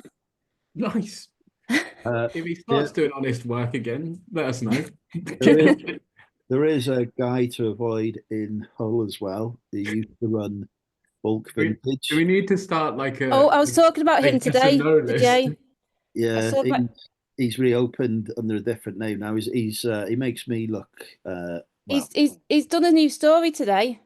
Nice. If he starts doing honest work again, let us know. There is a guy to avoid in Hull as well. He used to run bulk vintage. Do we need to start like a? I was talking about him yes and today, no list? Jay. Yeah, saw that- he's reopened under a different name now. He makes me look well, He's done a new story today.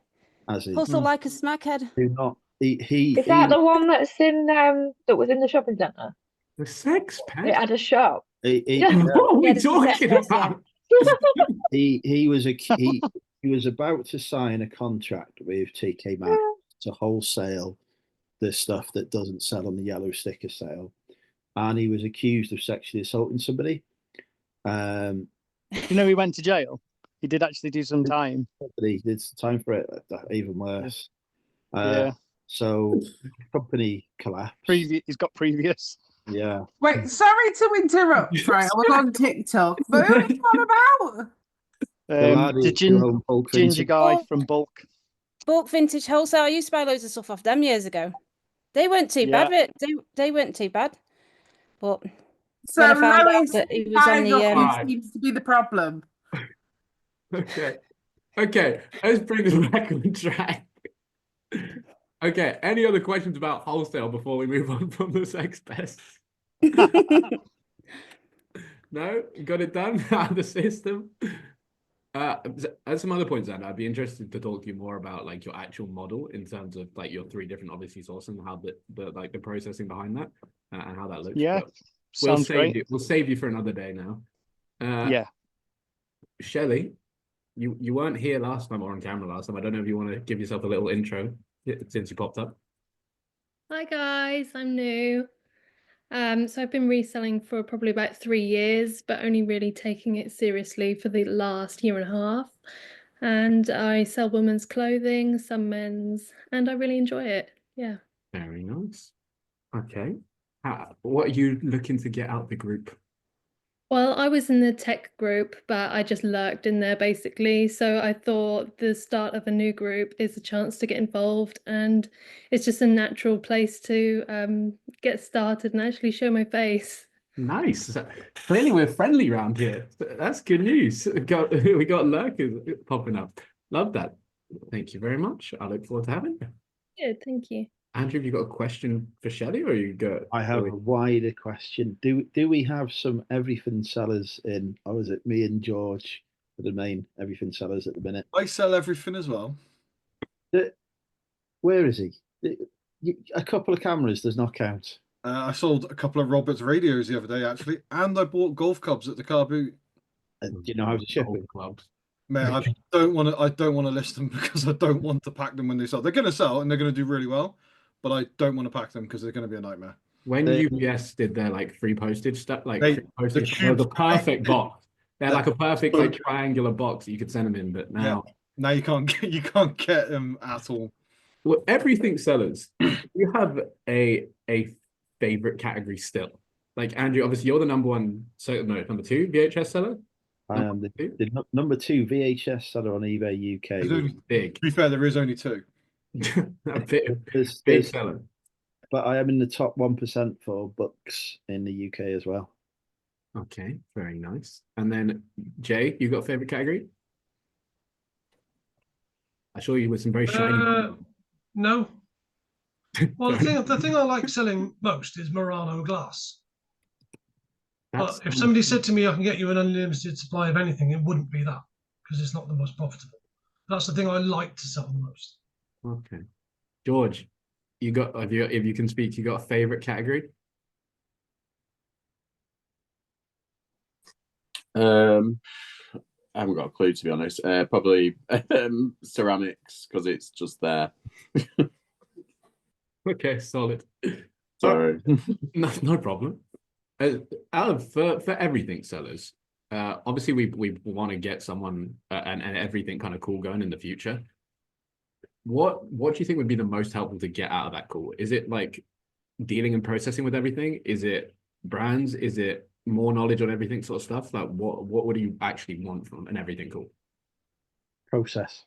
as he Hustle like a smackhead. do not he Is that the one that's in that was in the shopping centre? The sex It pet? had a shop. he What are we Yeah, the sex talking pest, yeah. about? he was about to sign a contract with TK Maxx to wholesale the stuff that doesn't sell on the yellow sticker sale, and he was accused of sexually assaulting somebody. You know, he went to jail. He did actually do some time. But he did some time for it. Even worse. Yeah. So company collapsed. He's got previous. Yeah. Wait, sorry to interrupt, right? I was on TikTok, but who is that about? The ginger guy from Bulk. Bulk vintage wholesale. I used to buy loads of stuff off them years ago. They weren't too Yeah. bad. They weren't too bad. But So when I found out Lois that he was on the seems to be the problem. Okay. Okay, let's bring this back on track. Okay, any other questions about wholesale before we move on from the sex pests? No? Got it done out of the system? At some other points, then I'd be interested to talk to you more about like your actual model in terms of like your three different obviously sources and how the processing behind that and how that looks. Yeah, But sounds great. We'll save you for another day now. Yeah. Shelley, you weren't here last time or on camera last time. I don't know if you want to give yourself a little intro since you popped up. Hi guys, I'm new. So I've been reselling for probably about 3 years, but only really taking it seriously for the last year and a half. And I sell women's clothing, some men's, and I really enjoy it. Yeah. Very nice. Okay. What are you looking to get out the group? Well, I was in the tech group, but I just lurked in there basically. So I thought the start of a new group is a chance to get involved, and it's just a natural place to get started and actually show my face. Nice. Clearly, we're friendly around here. That's good news. We got lurkers popping up. Love that. Thank you very much. I look forward to having you. Good, thank you. Andrew, have you got a question for Shelley, or you got? I have a wider question. Do we have some everything sellers in, or is it me and George for the main everything sellers at the minute? I sell everything as well. Where is he? A couple of cameras does not count. I sold a couple of Roberts radios the other day, actually, and I bought golf clubs at the car boot. Do you know how to ship it? Clubs. Man, I don't want to list them because I don't want to pack them when they sell. They're going to sell and they're going to do really well, but I don't want to pack them because they're going to be a nightmare. When UPS did their like free postage stuff, like They- free postage, the it was a cubes- perfect box. They're like a perfect like triangular box that you could send them in, but now Now you can't get them at all. well, everything sellers, you have a favorite category still. Like Andrew, obviously you're the number one, so no, number two VHS seller. I am the number 2 VHS seller on eBay UK. There's only- Big, To be fair, there is only 2. a big There's- seller. but I am in the top 1% for books in the UK as well. Okay, very nice. And then Jay, you got a favorite category? I saw you with some very shiny. No. Well, the thing I like selling most is Murano glass. But if somebody said to me, I can get you an unlimited supply of anything, it wouldn't be that because it's not the most profitable. That's the thing I like to sell the most. Okay, George, you got if you can speak, you got a favorite category? I haven't got a clue, to be honest. Probably ceramics, because it's just there. Okay, solid. Sorry. No problem. For everything sellers, obviously we want to get someone and everything kind of cool going in the future. What do you think would be the most helpful to get out of that call? Is it like dealing and processing with everything? Is it brands? Is it more knowledge on everything sort of stuff? Like what do you actually want from an everything call? Process.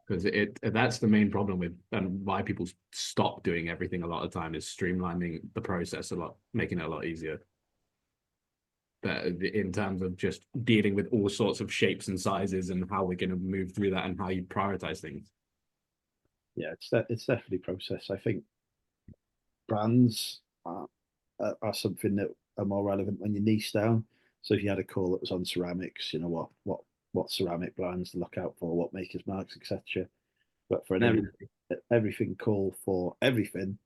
Because that's the main problem with and why people stop doing everything a lot of the time is streamlining the process a lot, making it a lot easier. But in terms of just dealing with all sorts of shapes and sizes and how we're going to move through that and how you prioritize things. Yeah, it's definitely process. I think brands are something that are more relevant when you niche down. So if you had a call that was on ceramics, you know what ceramic brands to look out for, what makers, marks, etc. But for an everything call for everything,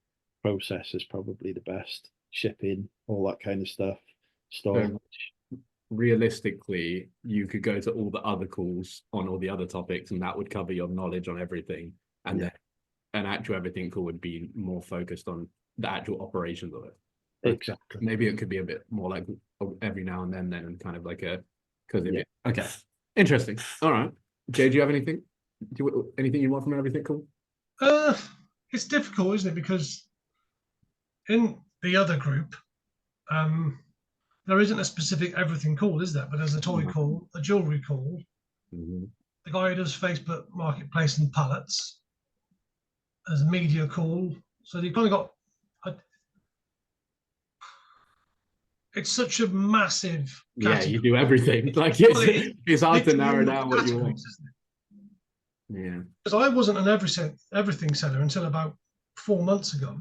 process is probably the best. Shipping, all that kind of stuff, storage. So realistically, you could go to all the other calls on all the other topics, and that would cover your knowledge on everything. And then an actual everything call would be more focused on the actual operations of it. Exactly. Maybe it could be a bit more like every now and then and kind of like okay. Interesting. All right. Jay, do you have anything? Anything you want from everything cool? It's difficult, isn't it? Because in the other group, there isn't a specific everything call, is there? But there's a toy call, a jewelry call, the guy who does Facebook Marketplace and pallets. There's a media call. So you've kind of got. It's such a massive category. Yeah, you do everything. Like it's hard to narrow down what you want. Yeah. Because I wasn't an everything seller until about 4 months ago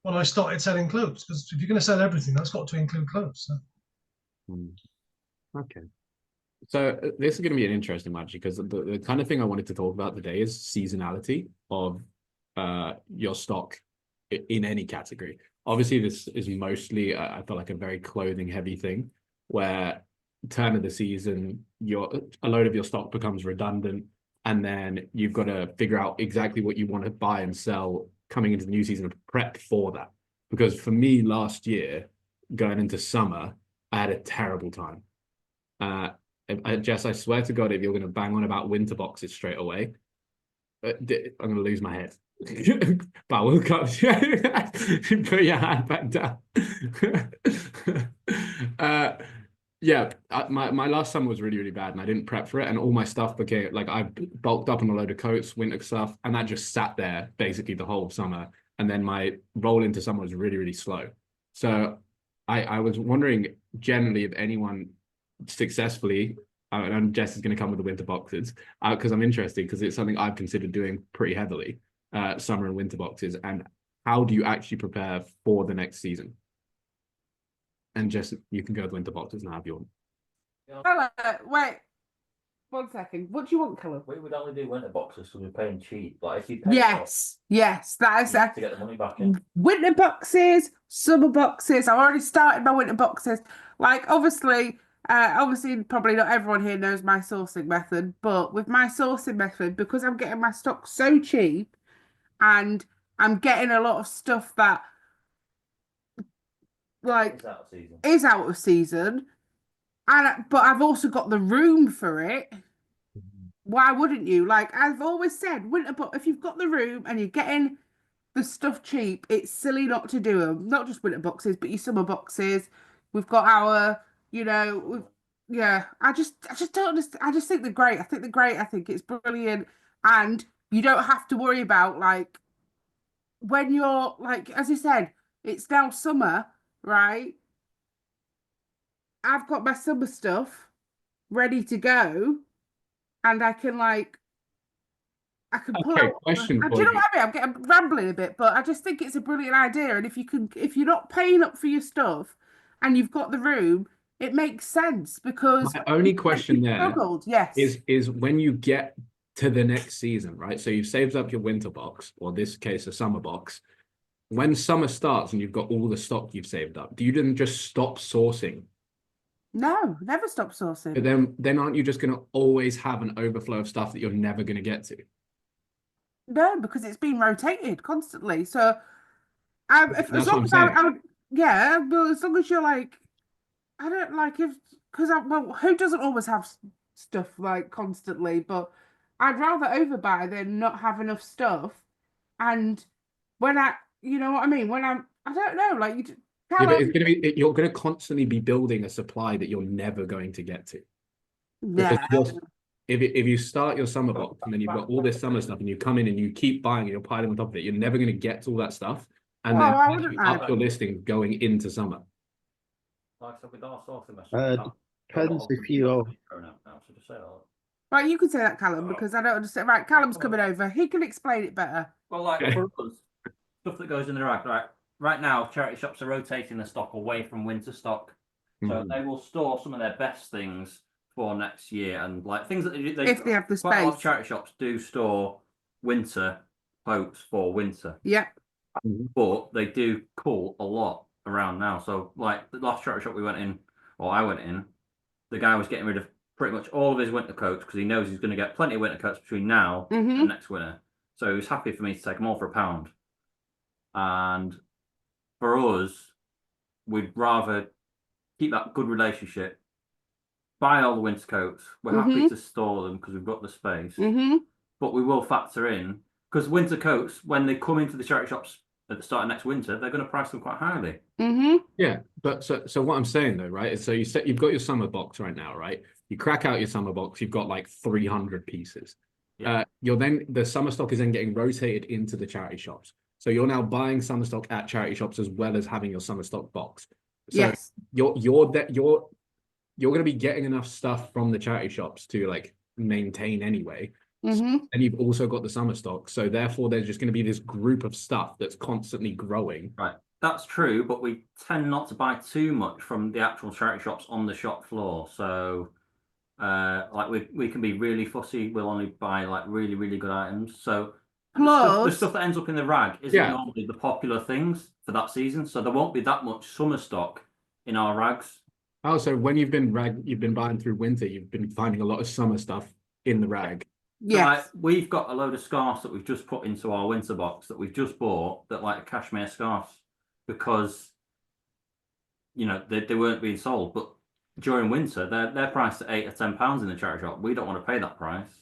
when I started selling clothes. Because if you're going to sell everything, that's got to include clothes. So. Okay. So this is going to be an interesting one, because the kind of thing I wanted to talk about today is seasonality of your stock in any category. Obviously, this is mostly, I feel like, a very clothing heavy thing, where turn of the season, a load of your stock becomes redundant, and then you've got to figure out exactly what you want to buy and sell coming into the new season and prep for that. Because for me, last year, going into summer, I had a terrible time. Jess, I swear to God, if you're going to bang on about winter boxes straight away, I'm going to lose my head. But I will cut. Put your hand back down. Yeah, my last summer was really, really bad, and I didn't prep for it, and all my stuff became like I bulked up on a load of coats, winter stuff, and that just sat there basically the whole summer. And then my roll into summer was really, really slow. So I was wondering generally if anyone successfully, and Jess is going to come with the winter boxes because I'm interested because it's something I've considered doing pretty heavily, summer and winter boxes. And how do you actually prepare for the next season? And Jess, you can go with winter boxes and have your. Wait. 1 second. What do you want, Callum? We would only do winter boxes because we're paying cheap. Like if you pay Yes, that is to get the money back in. Winter boxes, summer boxes. I've already started my winter boxes. Like obviously, probably not everyone here knows my sourcing method, but with my sourcing method, because I'm getting my stock so cheap, and I'm getting a lot of stuff that like is out of season, but I've also got the room for it. Why wouldn't you? Like I've always said, if you've got the room and you're getting the stuff cheap, it's silly not to do them. Not just winter boxes, but your summer boxes. We've got our, I just don't understand. I just think they're great. I think they're great. I think it's brilliant, and you don't have to worry about like when you're like, as you said, it's now summer, right? I've got my summer stuff ready to go, and I can pull out. Question Do for you know you. what I mean? I'm rambling a bit, but I just think it's a brilliant idea. And if you're not paying up for your stuff, and you've got the room, it makes sense because My only question there struggled. Yes, is when you get to the next season, right? So you've saved up your winter box, or this case a summer box. When summer starts and you've got all the stock you've saved up, do you then just stop sourcing? No, never stop sourcing. But then aren't you just going to always have an overflow of stuff that you're never going to get to? No, because it's being rotated constantly. So, as long as as long as you're like, I don't like who doesn't always have stuff like constantly? But I'd rather overbuy than not have enough stuff. And you know what I mean? I don't know, like you. Yeah, but it's going to be you're going to constantly be building a supply that you're never going to get to. Yeah. If you start your summer box and then you've got all this summer stuff and you come in and you keep buying and you're piling on top of it, you're never going to get to all that stuff. And then up your listing going into summer. Depends if you're. Right, you can say that, Callum, because I don't understand. Right, Callum's coming over. He can explain it better. Well, like for us, stuff that goes in the rack, right now, charity shops are rotating the stock away from winter stock. So they will store some of their best things for next year, and like things that if they have the quite space. A lot of charity shops do store winter coats for winter. Yeah. But they do cull a lot around now. So like the last charity shop we went in, or I went in, the guy was getting rid of pretty much all of his winter coats because he knows he's going to get plenty of winter coats between now and next winter. So he was happy for me to take them all for £1. And for us, we'd rather keep that good relationship, buy all the winter coats. We're happy to store them because we've got the space. But we will factor in, because winter coats, when they come into the charity shops at the start of next winter, they're going to price them quite highly. Yeah, but so what I'm saying though, right, is so you've got your summer box right now, right? You crack out your summer box, you've got like 300 pieces. Yeah. The summer stock is then getting rotated into the charity shops. So you're now buying summer stock at charity shops as well as having your summer stock box. So yes. You're going to be getting enough stuff from the charity shops to like maintain anyway. And you've also got the summer stock. So therefore there's just going to be this group of stuff that's constantly growing. Right. That's true, but we tend not to buy too much from the actual charity shops on the shop floor. So like we can be really fussy. We'll only buy like really, really good items. So the stuff that ends up in the rag isn't normally the popular things for that season. So there won't be that much summer stock in our rags. Oh, so when you've been buying through winter, you've been finding a lot of summer stuff in the rag. Yeah, so, like, we've got a load of scarves that we've just put into our winter box that we've just bought that like cashmere scarves because they weren't being sold. But during winter, they're priced at £8 or £10 in the charity shop. We don't want to pay that price,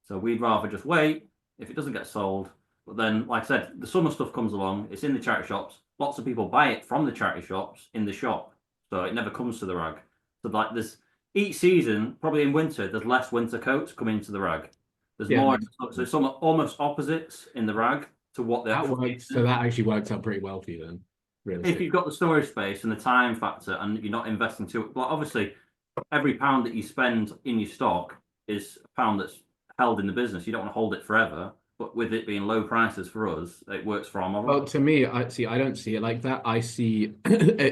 so we'd rather just wait if it doesn't get sold. But then, like I said, the summer stuff comes along. It's in the charity shops. Lots of people buy it from the charity shops in the shop. so it never comes to the rag. So like there's each season, probably in winter, there's less winter coats coming into the rag. There's more, so some almost opposites in the rag to what the actual works. So that actually works out pretty well for you then. Really, if you've got the storage space and the time factor, and you're not investing too, well, obviously, every pound that you spend in your stock is a pound that's held in the business. You don't want to hold it forever, but with it being low prices for us, it works for our model. Well, to me, I don't see it like that. I see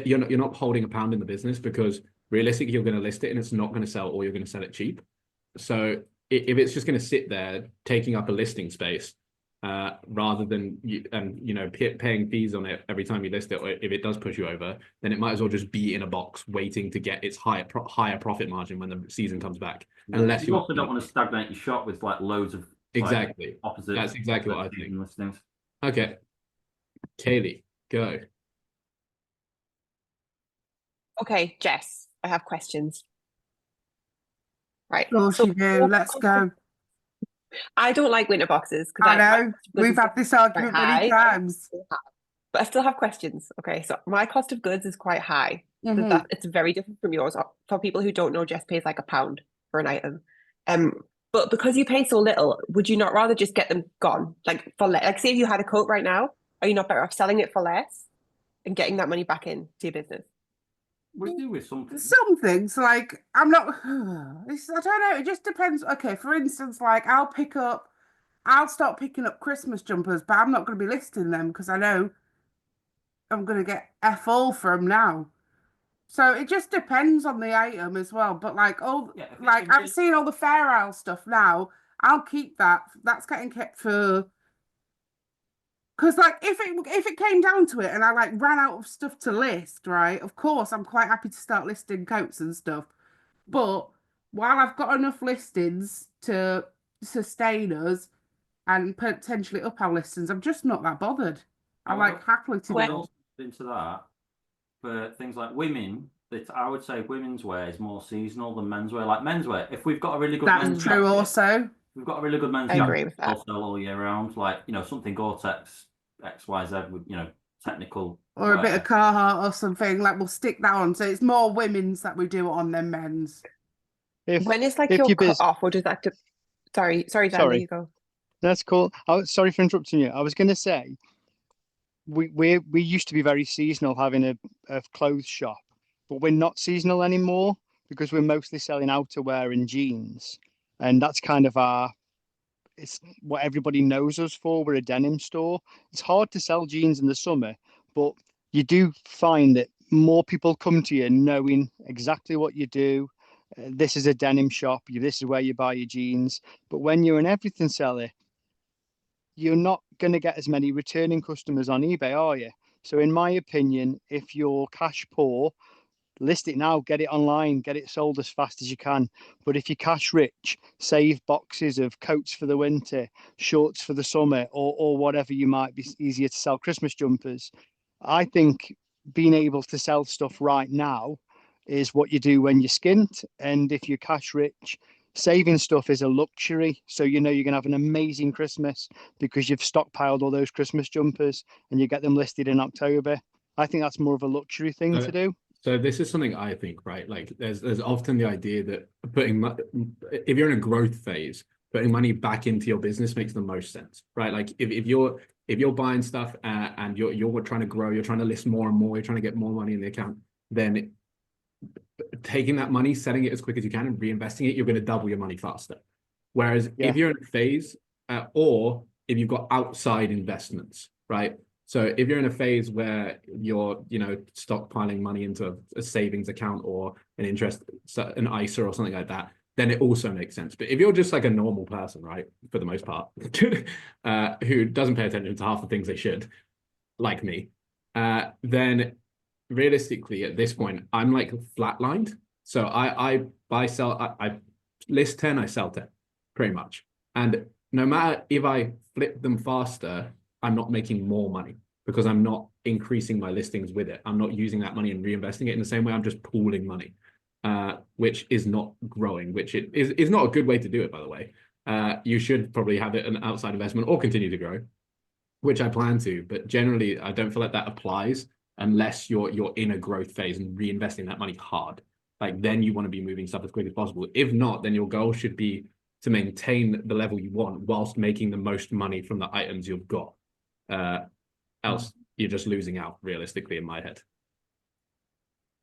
you're not holding a pound in the business, because realistically, you're going to list it and it's not going to sell, or you're going to sell it cheap. So if it's just going to sit there taking up a listing space, rather than paying fees on it every time you list it, or if it does push you over, then it might as well just be in a box waiting to get its higher profit margin when the season comes back. Unless you also don't want to stagnate your shop with like loads of exactly opposite. That's exactly what I think. Listings. Okay, Kaylee, go. Okay, Jess, I have questions. Right. Let's go. I don't like winter boxes because I know we've had this argument many times, but I still have questions. Okay, so my cost of goods is quite high. So that it's very different from yours. For people who don't know, Jess pays like £1 for an item. But because you pay so little, would you not rather just get them gone? Like say if you had a coat right now, are you not better off selling it for less and getting that money back into your business? We do with something. Some things, like I don't know. It just depends. Okay, for instance, like I'll start picking up Christmas jumpers, but I'm not going to be listing them because I know I'm going to get F all for them now. So it just depends on the item as well. But I'm seeing all the Fair Isle stuff now. I'll keep that. That's getting kept for. Because if it came down to it and I ran out of stuff to list, right? Of course, I'm quite happy to start listing coats and stuff. But while I've got enough listings to sustain us and potentially up our listings, I'm just not that bothered. I happily to go into that. For things like women, I would say women's wear is more seasonal than menswear. Like menswear, if we've got a really good that's true. Also, we've got a really good men's jacket wholesale all year round. Like something Gore-Tex XYZ with technical or a bit of Carhartt or something. Like we'll stick that on. So it's more women's that we do it on than men's. When it's your cut off, or does that? Sorry, Dan, there you go. That's cool. Sorry for interrupting you. I was going to say, we used to be very seasonal, having a clothes shop, but we're not seasonal anymore because we're mostly selling outerwear and jeans, and that's kind of it's what everybody knows us for. We're a denim store. It's hard to sell jeans in the summer, but you do find that more people come to you knowing exactly what you do. This is a denim shop. This is where you buy your jeans. But when you're an everything seller, you're not going to get as many returning customers on eBay, are you? So in my opinion, if you're cash poor, list it now, get it online, get it sold as fast as you can. But if you're cash rich, save boxes of coats for the winter, shorts for the summer, or whatever you might be easier to sell, Christmas jumpers. I think being able to sell stuff right now is what you do when you're skint. And if you're cash rich, saving stuff is a luxury. So you're going to have an amazing Christmas because you've stockpiled all those Christmas jumpers and you get them listed in October. I think that's more of a luxury thing to do. So this is something I think, right? Like there's often the idea that if you're in a growth phase, putting money back into your business makes the most sense, right? Like if you're buying stuff and you're trying to grow, you're trying to list more and more, you're trying to get more money in the account, then taking that money, selling it as quick as you can and reinvesting it, you're going to double your money faster. Whereas if you're in a phase or if you've got outside investments, right? So if you're in a phase where you're, stockpiling money into a savings account or an ISA or something like that, then it also makes sense. But if you're just like a normal person, right, for the most part, who doesn't pay attention to half the things they should, like me, then realistically at this point, I'm like flatlined. So I list 10, I sell 10, pretty much. And no matter if I flip them faster, I'm not making more money because I'm not increasing my listings with it. I'm not using that money and reinvesting it in the same way. I'm just pooling money, which is not growing, which is not a good way to do it, by the way. You should probably have it an outside investment or continue to grow, which I plan to. But generally, I don't feel like that applies unless you're in a growth phase and reinvesting that money hard. Like then you want to be moving stuff as quick as possible. If not, then your goal should be to maintain the level you want whilst making the most money from the items you've got. Else you're just losing out, realistically, in my head.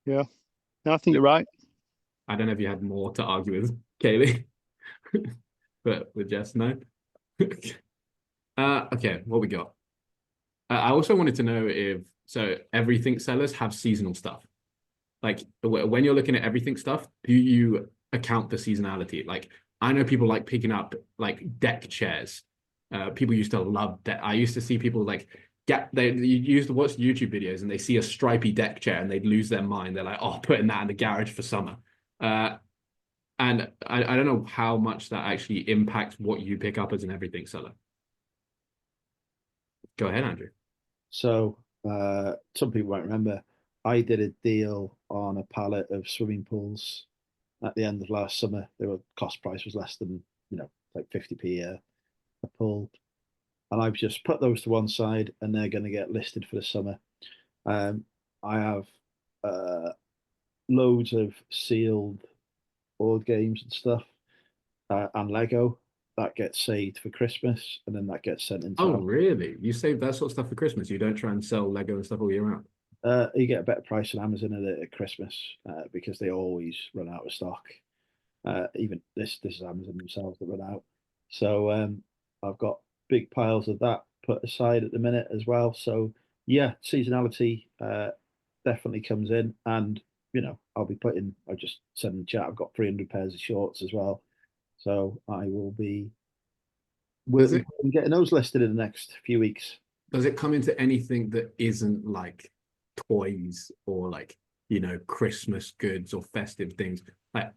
Yeah, no, I think you're right. I don't know if you had more to argue with, Kaylee, but with Jess, no. Okay, what we got? I also wanted to know if everything sellers have seasonal stuff. Like when you're looking at everything stuff, do you account for seasonality? Like I know people like picking up like deck chairs. People used to love deck. I used to see people like you used to watch YouTube videos and they see a stripy deck chair and they'd lose their mind. They're like, oh, putting that in the garage for summer. And I don't know how much that actually impacts what you pick up as an everything seller. Go ahead, Andrew. So some people won't remember, I did a deal on a pallet of swimming pools at the end of last summer. Cost price was less than, like 50p a pool. And I've just put those to one side and they're going to get listed for the summer. I have loads of sealed board games and stuff and Lego that gets saved for Christmas and then that gets sent into. Oh, really? You save that sort of stuff for Christmas? You don't try and sell Lego and stuff all year round? You get a better price on Amazon at Christmas because they always run out of stock. Even this is Amazon themselves that run out. So I've got big piles of that put aside at the minute as well. So yeah, seasonality definitely comes in, and I just said in the chat, I've got 300 pairs of shorts as well. So I will be getting those listed in the next few weeks. Does it come into anything that isn't like toys or like, Christmas goods or festive things? Like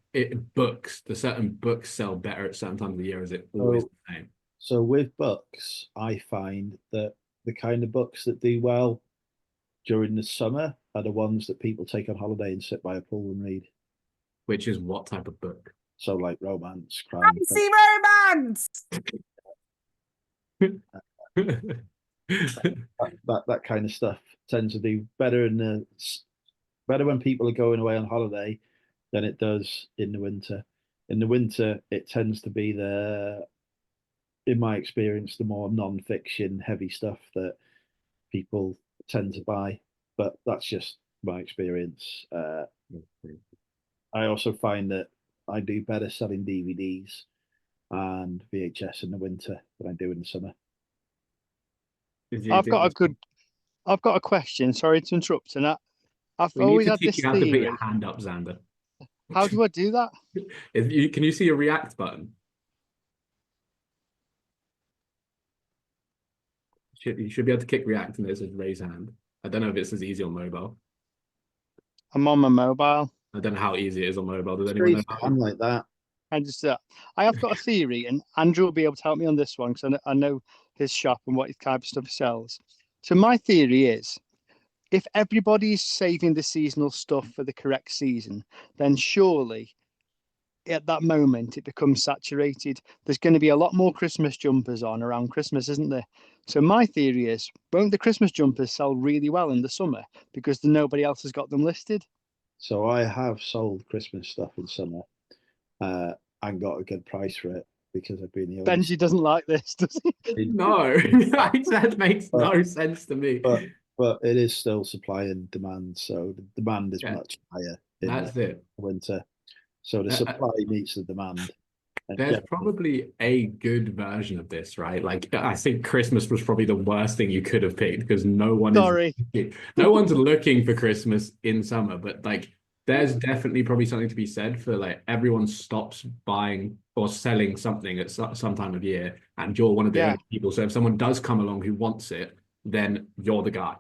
books, the certain books sell better at certain times of the year, is it always the same? So with books, I find that the kind of books that do well during the summer are the ones that people take on holiday and sit by a pool and read. Which is what type of book? So like romance, crime. Fancy romance! that kind of stuff tends to do better when people are going away on holiday than it does in the winter. In the winter, it tends to be in my experience, the more non-fiction heavy stuff that people tend to buy. But that's just my experience. I also find that I do better selling DVDs and VHS in the winter than I do in the summer. I've got a question. Sorry to interrupt, and I've always had this theory. You have to put your hand up, Xander. How do I do that? Can you see a react button? You should be able to kick react and it says raise hand. I don't know if it's as easy on mobile. I'm on my mobile. I don't know how easy it is on mobile. Does anyone know? I'm like that. I have got a theory, and Andrew will be able to help me on this one because I know his shop and what type of stuff he sells. So my theory is, if everybody's saving the seasonal stuff for the correct season, then surely at that moment it becomes saturated. There's going to be a lot more Christmas jumpers on around Christmas, isn't there? So my theory is, won't the Christmas jumpers sell really well in the summer because nobody else has got them listed? So I have sold Christmas stuff in summer and got a good price for it because I've been the only. Benji doesn't like this, does he? No, that makes no sense to me. But it is still supply and demand, so the demand is much higher in winter. So the supply meets the demand. There's probably a good version of this, right? Like I think Christmas was probably the worst thing you could have picked because no one's looking for Christmas in summer, but like there's definitely probably something to be said for like everyone stops buying or selling something at some time of year, and you're one of the only people. So if someone does come along who wants it, then you're the guy.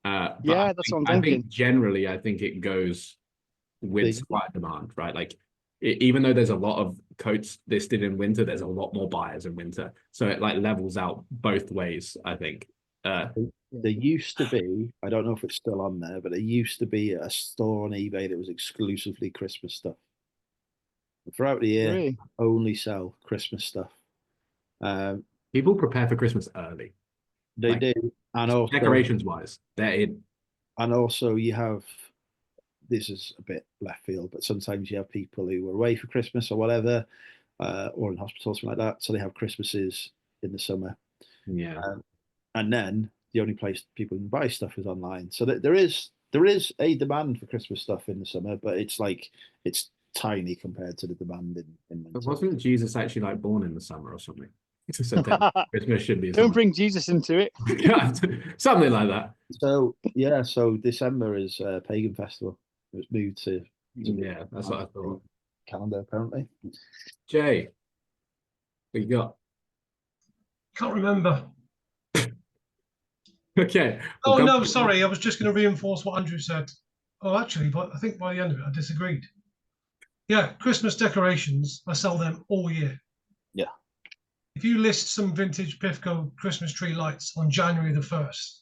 That's what I'm thinking. I think generally, I think it goes with supply and demand, right? Like even though there's a lot of coats listed in winter, there's a lot more buyers in winter, so it like levels out both ways, I think. There used to be, I don't know if it's still on there, but there used to be a store on eBay that was exclusively Christmas stuff. Throughout the year, only sell Christmas stuff. People prepare for Christmas early. They do, and also decorations wise, they're in. And also you have, this is a bit left field, but sometimes you have people who are away for Christmas or whatever, or in hospital, something like that. So they have Christmases in the summer. Yeah. And then the only place people can buy stuff is online. So there is a demand for Christmas stuff in the summer, but it's tiny compared to the demand in winter. But wasn't Jesus actually like born in the summer or something? So Christmas should be. Don't bring Jesus into it. Something like that. So yeah, so December is a pagan festival. It was moved to yeah, that's what I thought. Calendar apparently. Jay, what you got? Can't remember. Okay. Oh no, sorry. I was just going to reinforce what Andrew said. Oh, actually, but I think by the end of it, I disagreed. Yeah, Christmas decorations, I sell them all year. Yeah. If you list some vintage Pifco Christmas tree lights on January the 1st,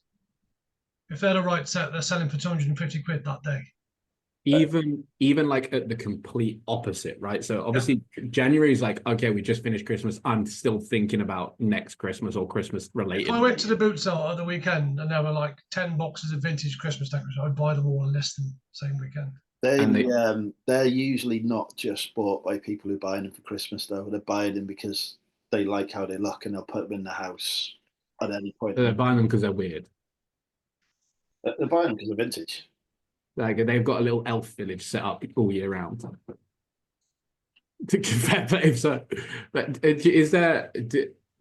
if they're the right set, they're selling for 250 quid that day. Even like at the complete opposite, right? So obviously January is like, okay, we just finished Christmas. I'm still thinking about next Christmas or Christmas related. If I went to the boot sale at the weekend and there were like 10 boxes of vintage Christmas decorations, I'd buy them all and list them same weekend. They're usually not just bought by people who buy them for Christmas though. They're buying them because they like how they look and they'll put them in the house at any point. They're buying them because they're weird. They're buying them because they're vintage. Like they've got a little elf village set up all year round. But is there?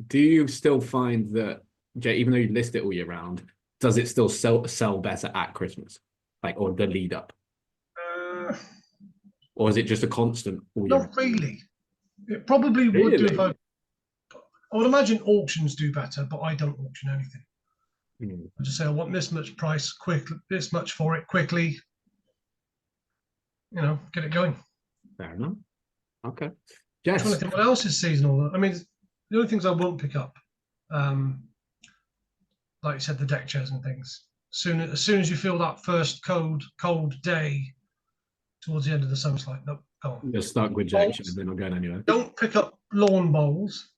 Do you still find that, Jay, even though you list it all year round, does it still sell better at Christmas, like or the lead up, or is it just a constant all year? Not really. It probably would do if I would imagine auctions do better, but I don't auction anything. I just say I want this much price this much for it quickly. You know, get it going. Fair enough. Okay. Yes. I'm trying to think what else is seasonal. I mean, the only things I won't pick up, like you said, the deck chairs and things. As soon as you feel that first cold day towards the end of the summer, it's like, nope, go on. You're stuck with jack chairs, they're not going anywhere. Don't pick up lawn bowls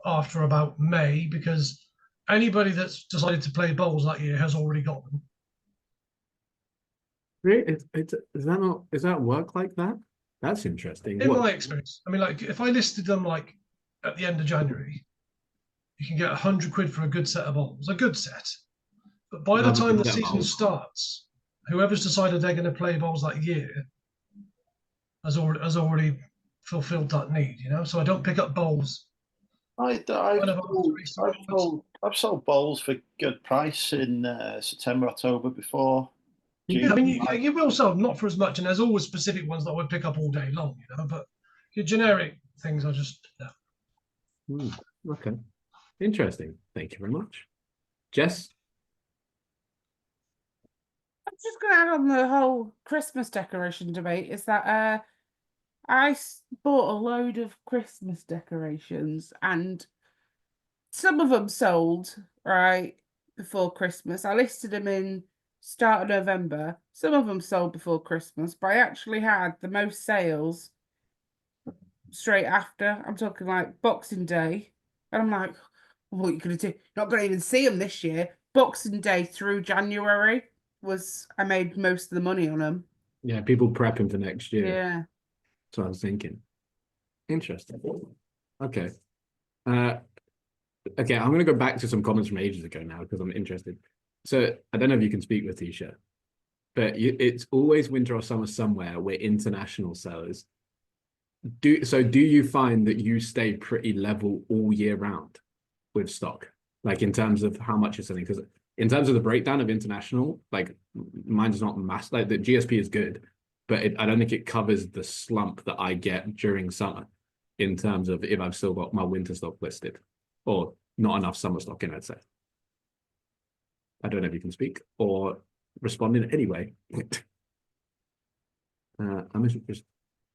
after about May because anybody that's decided to play bowls that year has already got them. Really? Is that work like that? That's interesting. In my experience, I mean, like if I listed them like at the end of January, you can get 100 quid for a good set of bowls, a good set. But by the time the season starts, whoever's decided they're going to play bowls that year has already fulfilled that need, you know. So I don't pick up bowls. I've sold bowls for good price in September, October before. Yeah, I mean, you will sell not for as much, and there's always specific ones that I would pick up all day long, you know. But your generic things are just okay, interesting. Thank you very much, Jess. I'm just going to add on the whole Christmas decoration debate. Is that I bought a load of Christmas decorations, and some of them sold right before Christmas. I listed them in start of November. Some of them sold before Christmas, but I actually had the most sales straight after. I'm talking like Boxing Day. And I'm like, what are you going to do? Not going to even see them this year. Boxing Day through January I made most of the money on them. Yeah, people prepping for next year. Yeah. That's what I was thinking. Interesting. Okay. Okay, I'm going to go back to some comments from ages ago now because I'm interested. So I don't know if you can speak with Tisha, but it's always winter or summer somewhere. We're international sellers. Do you find that you stay pretty level all year round with stock? Like in terms of how much you're selling? Because in terms of the breakdown of international, like mine's not mass. Like the GSP is good, but I don't think it covers the slump that I get during summer in terms of if I've still got my winter stock listed or not enough summer stock in, I'd say. I don't know if you can speak or respond in any way. I'm just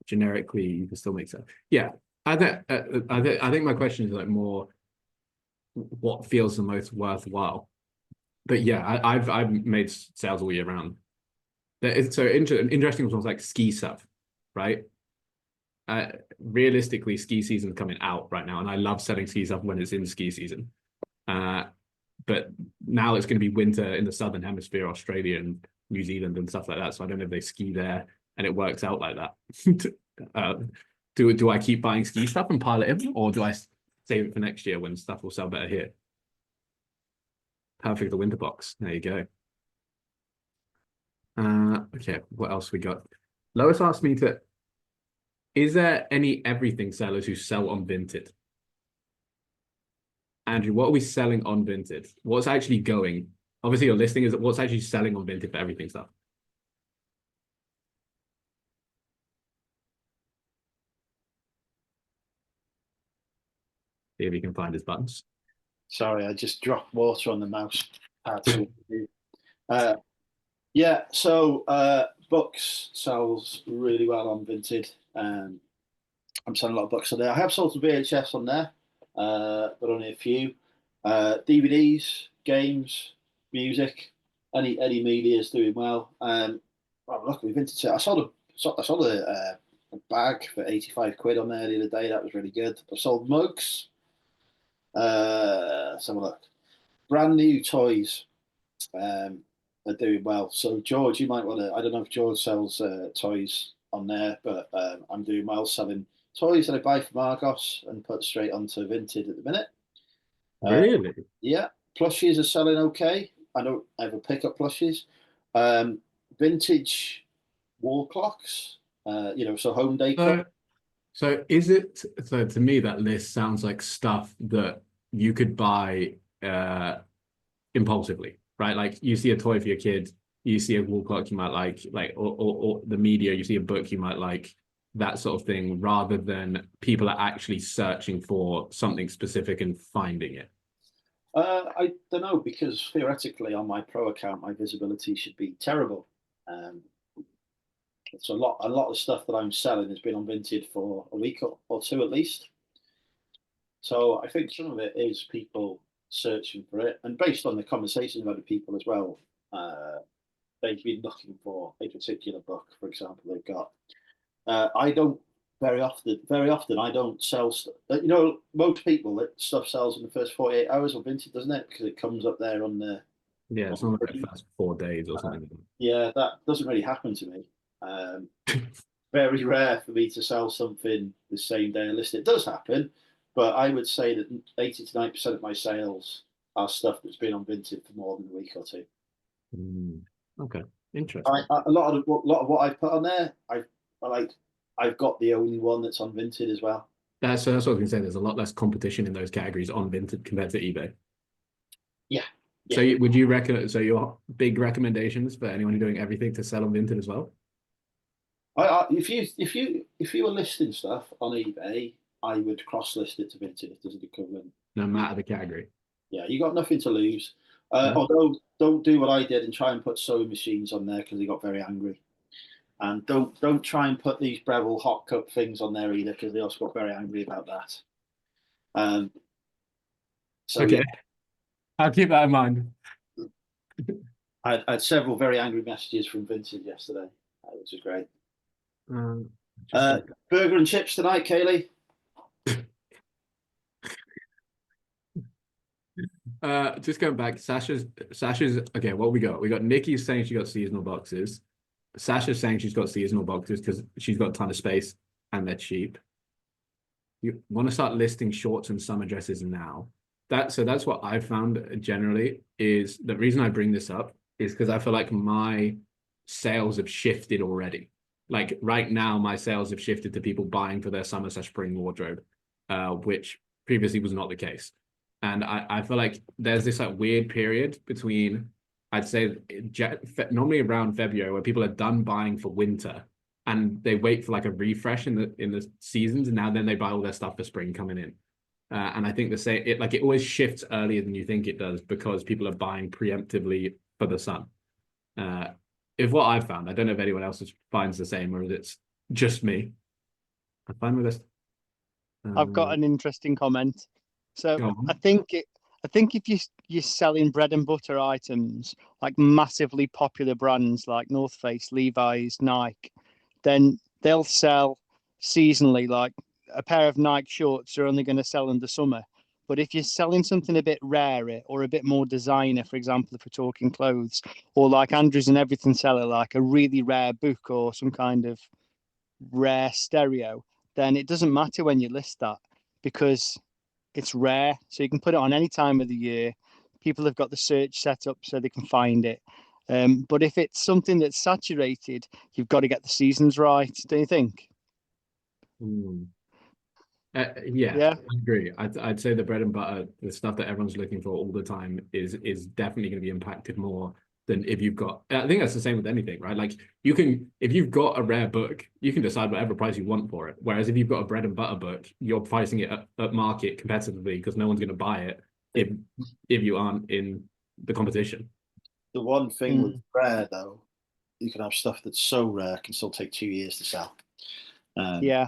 generically, you can still make sense. Yeah, I think my question is like more what feels the most worthwhile. But yeah, I've made sales all year round. It's so interesting ones like ski stuff, right? Realistically, ski season's coming out right now, and I love selling ski stuff when it's in ski season. But now it's going to be winter in the southern hemisphere, Australia, and New Zealand and stuff like that. So I don't know if they ski there and it works out like that. Do I keep buying ski stuff and pile it in, or do I save it for next year when stuff will sell better here? Perfect, the winter box. There you go. Okay, what else we got? Lois asked me is there any everything sellers who sell on Vinted? Andrew, what are we selling on Vinted? What's actually going? Obviously, your listing is what's actually selling on Vinted for everything stuff. See if you can find his buttons. Sorry, I just dropped water on the mouse pad. Yeah, so books sells really well on Vinted. I'm selling a lot of books on there. I have sold some VHS on there, but only a few. DVDs, games, music, any media is doing well. Well, luckily Vinted. I sold a bag for 85 quid on there the other day. That was really good. I sold mugs. Let's have a look. Brand new toys are doing well. So George, you might want to. I don't know if George sells toys on there, but I'm doing well selling toys that I buy from Argos and put straight onto Vinted at the minute. Really? Yeah, plushies are selling okay. I don't ever pick up plushies. Vintage wall clocks. So home decor. So is it, so to me that list sounds like stuff that you could buy impulsively, right? Like you see a toy for your kid, you see a wall clock you might like or the media, you see a book you might like, that sort of thing, rather than people are actually searching for something specific and finding it. I don't know, because theoretically on my pro account my visibility should be terrible. So a lot of stuff that I'm selling has been on Vinted for a week or two at least. So I think some of it is people searching for it, and based on the conversations with other people as well, they've been looking for a particular book, for example, they've got. I don't very often I don't sell stuff. Most people, that stuff sells in the first 48 hours on Vinted, doesn't it? Because it comes up there on the. Yeah, it's not like the first 4 days or something. Yeah, that doesn't really happen to me. Very rare for me to sell something the same day I list it. It does happen, but I would say that 80 to 90% of my sales are stuff that's been on Vinted for more than a week or two. Okay, interesting. A lot of what I've put on there, I've got the only one that's on Vinted as well. That's what I was going to say. There's a lot less competition in those categories on Vinted compared to eBay. Yeah. So would you recommend? So your big recommendations for anyone doing everything to sell on Vinted as well? If you were listing stuff on eBay, I would cross list it to Vinted if there's an equivalent. No matter the category. Yeah, you got nothing to lose. Although don't do what I did and try and put sewing machines on there because they got very angry. And don't try and put these Breville hot cup things on there either, because they also got very angry about that. Okay, yeah. I'll keep that in mind. I had several very angry messages from Vincent yesterday, which is great. Burger and chips tonight, Kaylee. Just going back, Sasha's okay. What we got? We got Nikki saying she got seasonal boxes. Sasha's saying she's got seasonal boxes because she's got a ton of space and they're cheap. You want to start listing shorts and summer dresses now. That's what I found generally. Is the reason I bring this up is because I feel like my sales have shifted already. Like right now, my sales have shifted to people buying for their summer/spring wardrobe, which previously was not the case. And I feel like there's this like weird period between, I'd say normally around February, where people are done buying for winter and they wait for like a refresh in the seasons, and now then they buy all their stuff for spring coming in. And I think it always shifts earlier than you think it does because people are buying preemptively for the sun. If what I've found, I don't know if anyone else finds the same or if it's just me. I'm fine with this. I've got an interesting comment. So I think if you're selling bread and butter items, like massively popular brands like North Face, Levi's, Nike, then they'll sell seasonally. Like a pair of Nike shorts are only going to sell in the summer, But if you're selling something a bit rarer or a bit more designer, for example, if we're talking clothes, or like Andrew's and Everything Seller, like a really rare book or some kind of rare stereo, then it doesn't matter when you list that because it's rare. So you can put it on any time of the year. People have got the search set up so they can find it. But if it's something that's saturated, you've got to get the seasons right, don't you think? Yeah, I agree. I'd say the bread and butter, the stuff that everyone's looking for all the time, is definitely going to be impacted more than if you've got. I think that's the same with anything, right? Like you can, if you've got a rare book, you can decide whatever price you want for it. Whereas if you've got a bread and butter book, you're pricing it at market competitively because no one's going to buy it if you aren't in the competition. The one thing with rare though, you can have stuff that's so rare can still take 2 years to sell. Yeah.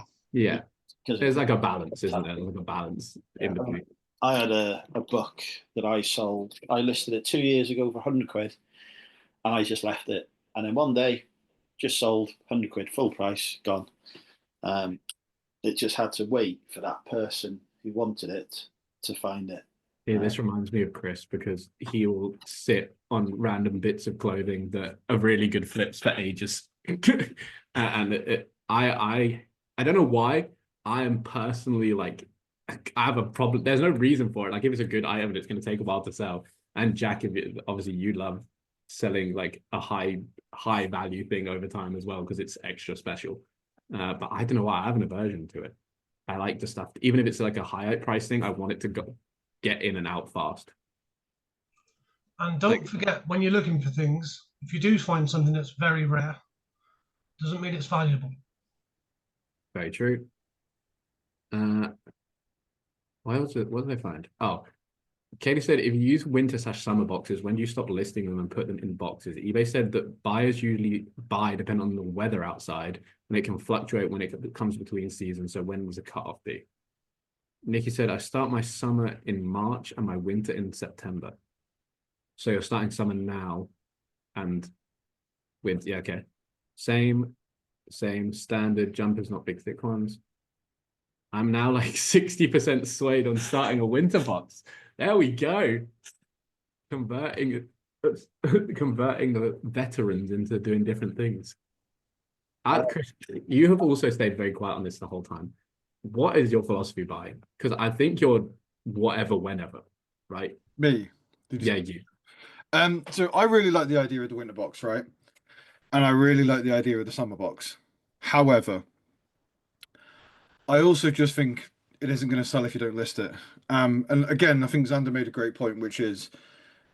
There's like a balance, isn't there? Like a balance in between. I had a book that I sold. I listed it 2 years ago for 100 quid, and I just left it. And then one day, just sold 100 quid, full price, gone. It just had to wait for that person who wanted it to find it. Yeah, this reminds me of Chris because he will sit on random bits of clothing that are really good flips for ages. And I don't know why. I am personally like, I have a problem. There's no reason for it. Like if it's a good item, it's going to take a while to sell. And Jack, obviously you love selling like a high value thing over time as well because it's extra special. But I don't know why I have an aversion to it. I like the stuff, even if it's like a high price thing, I want it to get in and out fast. And don't forget, when you're looking for things, if you do find something that's very rare, doesn't mean it's valuable. Very true. What did I find? Oh, Katie said if you use winter/summer boxes, when do you stop listing them and put them in boxes? eBay said that buyers usually buy depending on the weather outside, and it can fluctuate when it comes between seasons. So when was the cutoff be? Nikki said I start my summer in March and my winter in September. So you're starting summer now, and winter. Yeah, okay. Same standard jumpers, not big thick ones. I'm now like 60% swayed on starting a winter box. There we go. Converting the veterans into doing different things. Chris, you have also stayed very quiet on this the whole time. What is your philosophy buying? Because I think you're whatever, whenever, right? Me. Yeah, you. So I really like the idea of the winter box, right? And I really like the idea of the summer box. However, I also just think it isn't going to sell if you don't list it. And again, I think Xander made a great point, which is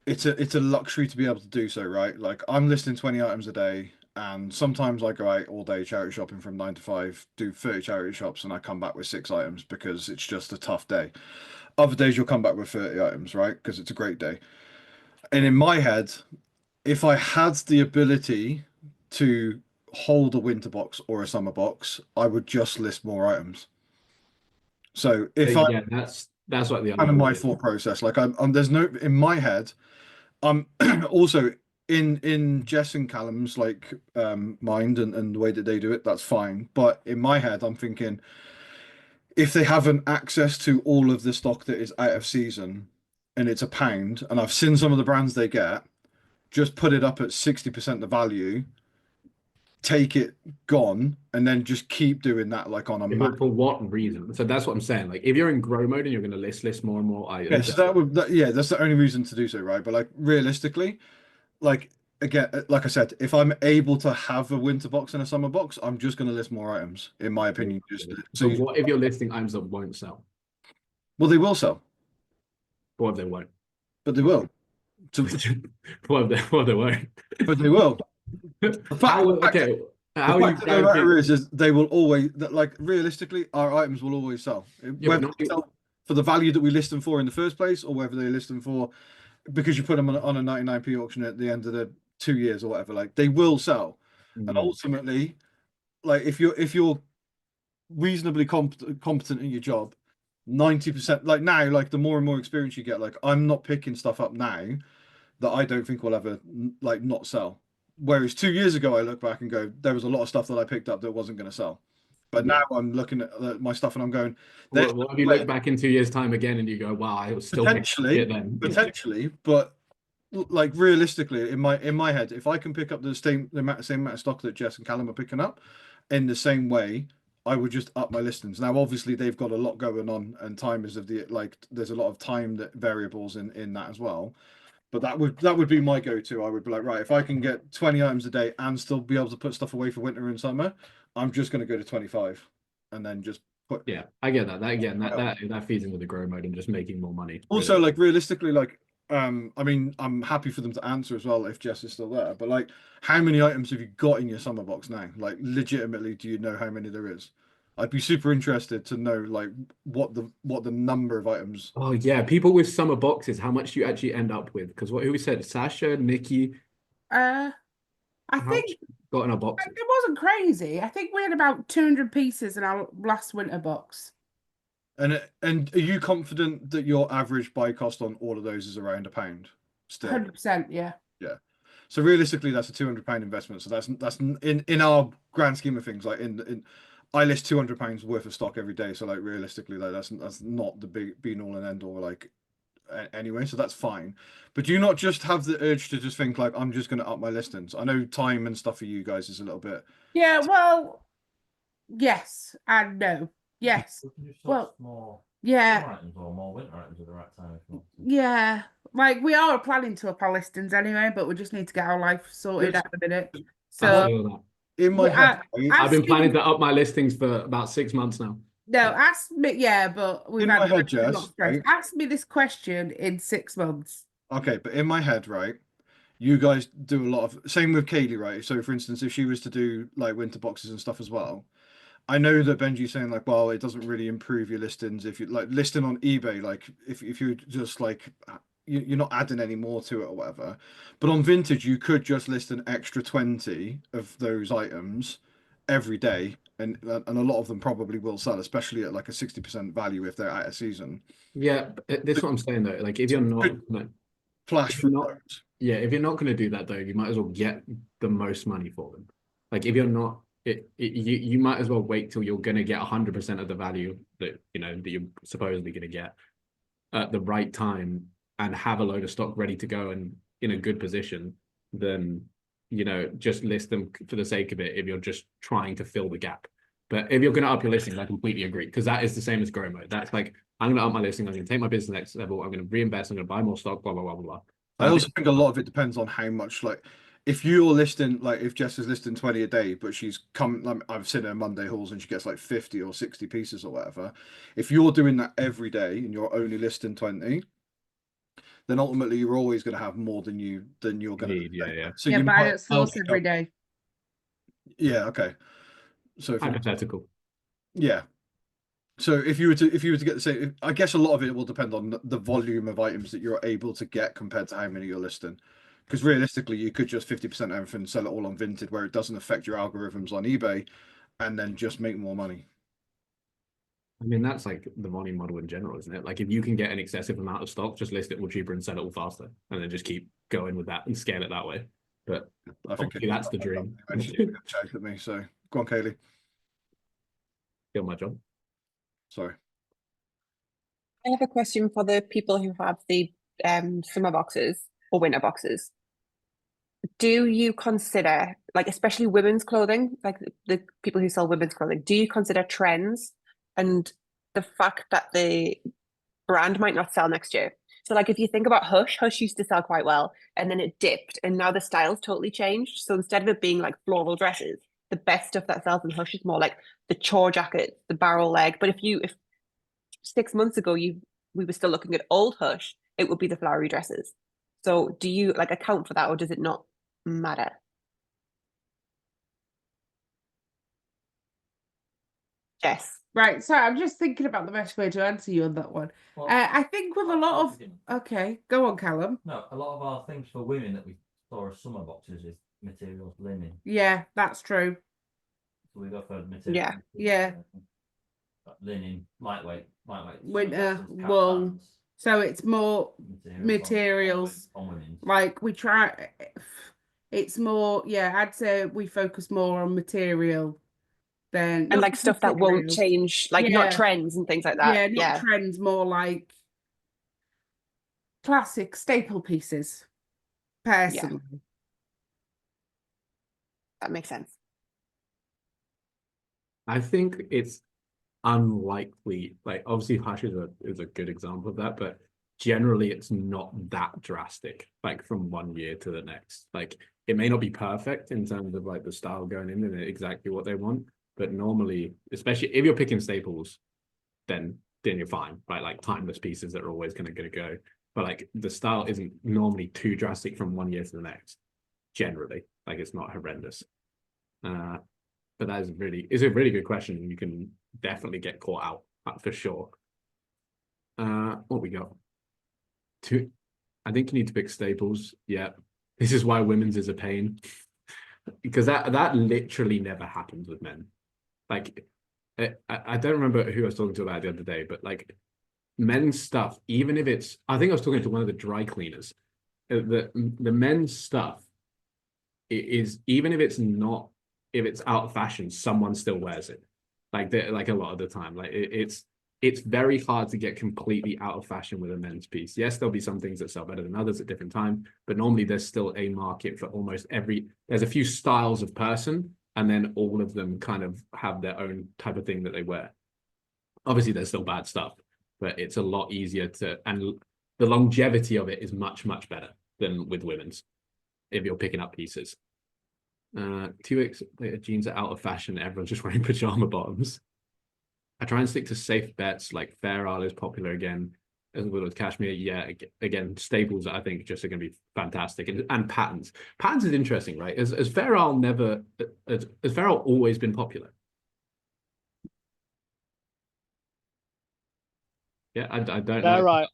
it's a luxury to be able to do so, right? Like I'm listing 20 items a day, and sometimes I go out all day charity shopping from 9 to 5, do 30 charity shops, and I come back with 6 items because it's just a tough day. Other days you'll come back with 30 items, right? Because it's a great day. And in my head, if I had the ability to hold a winter box or a summer box, I would just list more items. So if that's what the kind of my thought process. Like I'm there's no in my head. I'm also in Jess and Callum's like mind and the way that they do it. That's fine. But in my head, I'm thinking if they haven't access to all of the stock that is out of season and it's £1, and I've seen some of the brands they get, just put it up at 60% the value, take it gone, and then just keep doing that like on a map. For what reason? So that's what I'm saying. Like if you're in grow mode and you're going to list more and more items. Yes, that's the only reason to do so, right? But like realistically, like again, like I said, if I'm able to have a winter box and a summer box, I'm just going to list more items, in my opinion. So what if you're listing items that won't sell? Well, they will sell. What if they won't? But they will. So, what if they won't? But they will. The fact is they will always, like realistically, our items will always sell. Whether they sell for the value that we list them for in the first place, or whether they list them for because you put them on a 99p auction at the end of the 2 years or whatever, like they will sell. And ultimately, like if you're reasonably competent in your job, 90%, like now, like the more and more experience you get, like I'm not picking stuff up now that I don't think will ever like not sell. Whereas 2 years ago, I look back and go, there was a lot of stuff that I picked up that wasn't going to sell. But now I'm looking at my stuff and I'm going, What if you look back in 2 years' time again and you go, wow, I was still potentially, but like realistically, in my head, if I can pick up the same amount of stock that Jess and Callum are picking up in the same way, I would just up my listings. Now, obviously, they've got a lot going on, and time is there's a lot of time that variables in that as well. But that would be my go-to. I would be like, right, if I can get 20 items a day and still be able to put stuff away for winter and summer, I'm just going to go to 25, and then just put. Yeah, I get that. That feeds into the grow mode and just making more money. Also, like realistically, like I mean, I'm happy for them to answer as well if Jess is still there. But like, how many items have you got in your summer box now? Like, legitimately, do you know how many there is? I'd be super interested to know like what the number of items. Oh yeah, people with summer boxes, how much do you actually end up with? Because who we said, Sasha, Nikki. I think got in our box. It wasn't crazy. I think we had about 200 pieces in our last winter box. And are you confident that your average buy cost on all of those is around £1 still? 100%, yeah. Yeah. So realistically, that's a £200 investment. So that's in our grand scheme of things. Like I list £200 worth of stock every day. So like realistically, like that's not the be all and end all. Like anyway, so that's fine. But do you not just have the urge to just think like I'm just going to up my listings? I know time and stuff for you guys is a little bit. Yeah. Well, yes and no. Yes. Well, more yeah. items or more winter items at the right time. Yeah. Like we are planning to up our listings anyway, but we just need to get our life sorted at the minute. So in my head, I've been planning to up my listings for about 6 months now. No, ask me. Yeah, but we've in had my head, a lot of Jess, stress. right? Ask me this question in 6 months. Okay, but in my head, right? You guys do a lot of same with Kaylee, right? So for instance, if she was to do like winter boxes and stuff as well, I know that Benji's saying like, well, it doesn't really improve your listings if you like listing on eBay, like if you just like you're not adding any more to it or whatever. But on Vintage, you could just list an extra 20 of those items every day, and a lot of them probably will sell, especially at like a 60% value if they're out of season. Yeah, that's what I'm saying though. Like if you're not flash for yeah, if you're not going to do that though, you might as well get the most money for them. Like if you're not, you might as well wait till you're going to get 100% of the value that that you're supposedly going to get at the right time and have a load of stock ready to go and in a good position. Then just list them for the sake of it. If you're just trying to fill the gap, but if you're going to up your listings, I completely agree because that is the same as grow mode. That's like I'm going to up my listing. I'm going to take my business next level. I'm going to reinvest. I'm going to buy more stock. Blah blah blah blah blah. I also think a lot of it depends on how much, like, if you're listing, like, if Jess is listing 20 a day, but she's come, like, I've seen her Monday hauls and she gets like 50 or 60 pieces or whatever. If you're doing that every day and you're only listing 20, then ultimately you're always going to have more than you're going to. Yeah. So yeah, you but I don't source every day. Yeah. Okay. So hypothetical. Yeah. So if you were to get the same, I guess a lot of it will depend on the volume of items that you're able to get compared to how many you're listing. Because realistically, you could just 50% everything, sell it all on Vinted, where it doesn't affect your algorithms on eBay, and then just make more money. I mean, that's like the volume model in general, isn't it? Like if you can get an excessive amount of stock, just list it all cheaper and sell it all faster, and then just keep going with that and scale it that way. But I think that's the dream. Check at me, so go on, Kaylee. Kill my job. Sorry. I have a question for the people who have the summer boxes or winter boxes. Do you consider, like, especially women's clothing, like the people who sell women's clothing, do you consider trends and the fact that the brand might not sell next year? So like if you think about Hush used to sell quite well and then it dipped and now the style's totally changed. So instead of it being like floral dresses, the best stuff that sells in Hush is more like the chore jacket, the barrel leg. But if 6 months ago we were still looking at old Hush, it would be the flowery dresses. So do you like account for that or does it not matter? Yes. Right, so I'm just thinking about the best way to answer you on that one. Well, I think with a lot of okay, go on, Callum. No, a lot of our things for women that we saw as summer boxes is materials linen. Yeah, that's true. So we go for material. Yeah. Linen, lightweight. Winter, wool. So it's more materials. On women's. Like we try. It's more. Yeah, I'd say we focus more on material then And like stuff that won't materials. change, like not trends and things like that. Yeah, not trends, more like classic staple pieces, personally. Yeah. That makes sense. I think it's unlikely, like obviously Hush is a good example of that, but generally it's not that drastic, like from one year to the next. Like it may not be perfect in terms of like the style going in and exactly what they want, but normally, especially if you're picking staples, then you're fine, right? Like timeless pieces that are always going to go. But like the style isn't normally too drastic from one year to the next. Generally, like it's not horrendous. But that is a really good question. You can definitely get caught out for sure. What we got? I think you need to pick staples. Yeah, this is why women's is a pain, because that literally never happens with men. Like I don't remember who I was talking to about the other day, but like men's stuff, even if it's, I think I was talking to one of the dry cleaners. The men's stuff is, even if it's not, if it's out of fashion, someone still wears it. Like a lot of the time, like it's very hard to get completely out of fashion with a men's piece. Yes, there'll be some things that sell better than others at different time, but normally there's still a market for almost every. There's a few styles of person, and then all of them kind of have their own type of thing that they wear. Obviously, there's still bad stuff, but it's a lot easier to, and the longevity of it is much better than with women's if you're picking up pieces. 2 weeks later, jeans are out of fashion. Everyone's just wearing pajama bottoms. I try and stick to safe bets, like Fair Isle is popular again, as well as cashmere. Yeah, again, staples I think just are going to be fantastic, and patterns. Patterns is interesting, right? Has Fair Isle never, has Fair Isle always been popular? Yeah, I don't know.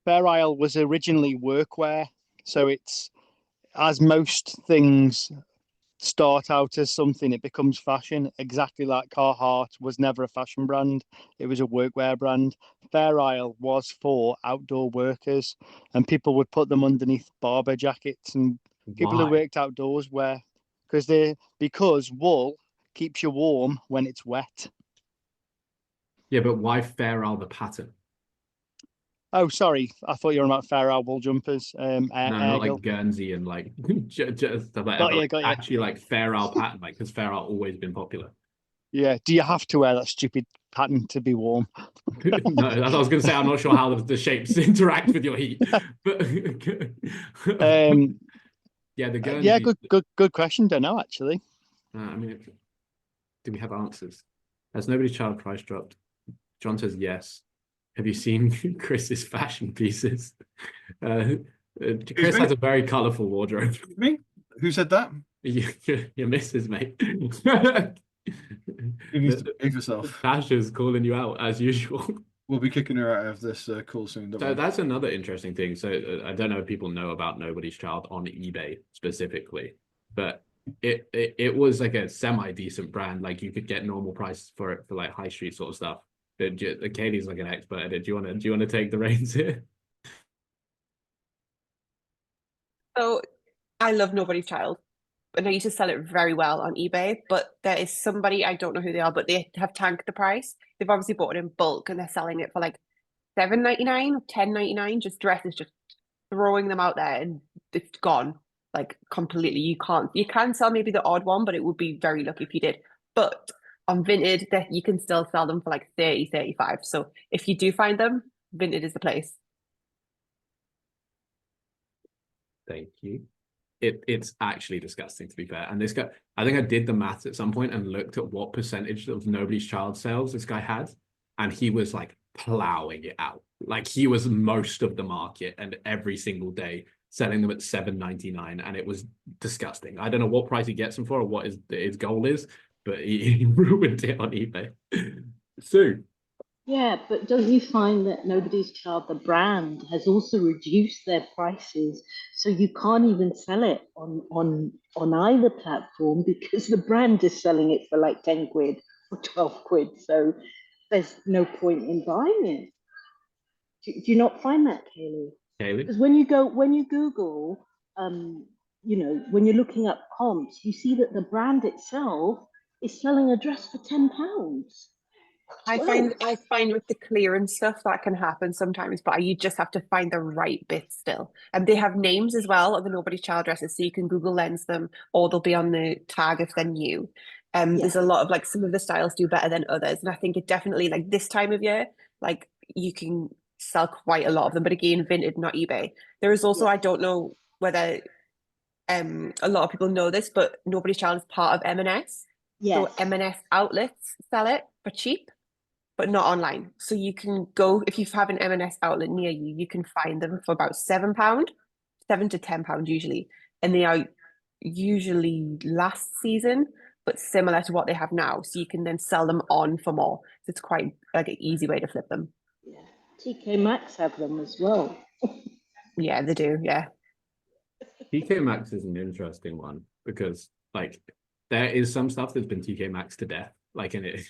Fair Isle was originally workwear, so it's, as most things start out as something, it becomes fashion. Exactly like Carhartt was never a fashion brand, it was a workwear brand. Fair Isle was for outdoor workers, and people would put them underneath barber jackets, and people who worked outdoors wear, because wool keeps you warm when it's wet. Yeah, but why Fair Isle the pattern? Oh, sorry. I thought you were about Fair Isle wool jumpers. No, not like Guernsey and like just stuff like that. Like, actually, like Fair Isle pattern, like because Fair Isle always been popular. Yeah. Do you have to wear that stupid pattern to be warm? No, I was going to say I'm not sure how the shapes interact with your heat. But yeah, the Guernsey. Yeah, good question. Don't know actually. I mean, do we have answers? Has nobody's child price dropped? John says yes. Have you seen Chris's fashion pieces? Chris has a very colourful wardrobe. Me? Who said that? Your missus, mate. You need to behave yourself. Tasha's calling you out as usual. We'll be kicking her out of this call soon. So that's another interesting thing. So I don't know if people know about Nobody's Child on eBay specifically, but it was like a semi-decent brand. Like you could get normal prices for it for like high street sort of stuff. Katie's like an expert at it. Do you want to take the reins here? So I love Nobody's Child, and I used to sell it very well on eBay. But there is somebody, I don't know who they are, but they have tanked the price. They've obviously bought it in bulk, and they're selling it for like $7.99, $10.99. Just dresses, just throwing them out there, and it's gone like completely. You can sell maybe the odd one, but it would be very lucky if you did. But on Vinted, that you can still sell them for like 30, 35. So if you do find them, Vinted is the place. Thank you. It's actually disgusting, to be fair. And this guy, I think I did the maths at some point and looked at what percentage of Nobody's Child sales this guy had, and he was like plowing it out. Like he was most of the market, and every single day selling them at $7.99, and it was disgusting. I don't know what price he gets them for or what his goal is, but he ruined it on eBay. Sue. Yeah, but don't you find that Nobody's Child, the brand, has also reduced their prices, so you can't even sell it on either platform because the brand is selling it for like 10 quid or 12 quid, so there's no point in buying it. Do you not find that, Kaylee? Because when you Google, when you're looking up comps, you see that the brand itself is selling a dress for £10. I find with the clearance stuff that can happen sometimes, but you just have to find the right bit still. And they have names as well of the Nobody's Child dresses, so you can Google Lens them, or they'll be on the tag if they're new. There's a lot of like some of the styles do better than others, and I think it definitely like this time of year, like you can sell quite a lot of them. But again, Vinted, not eBay. There is also I don't know whether a lot of people know this, but Nobody's Child is part of M&S. So M&S outlets sell it for cheap, but not online. So you can go, if you have an M&S outlet near you, you can find them for about £7, £7 to £10 usually. And they are usually last season, but similar to what they have now. So you can then sell them on for more. So it's quite like an easy way to flip them. Yeah. TK Maxx have them as well. Yeah, they do. Yeah. TK Maxx is an interesting one because like there is some stuff that's been TK Maxx to death. Like in it.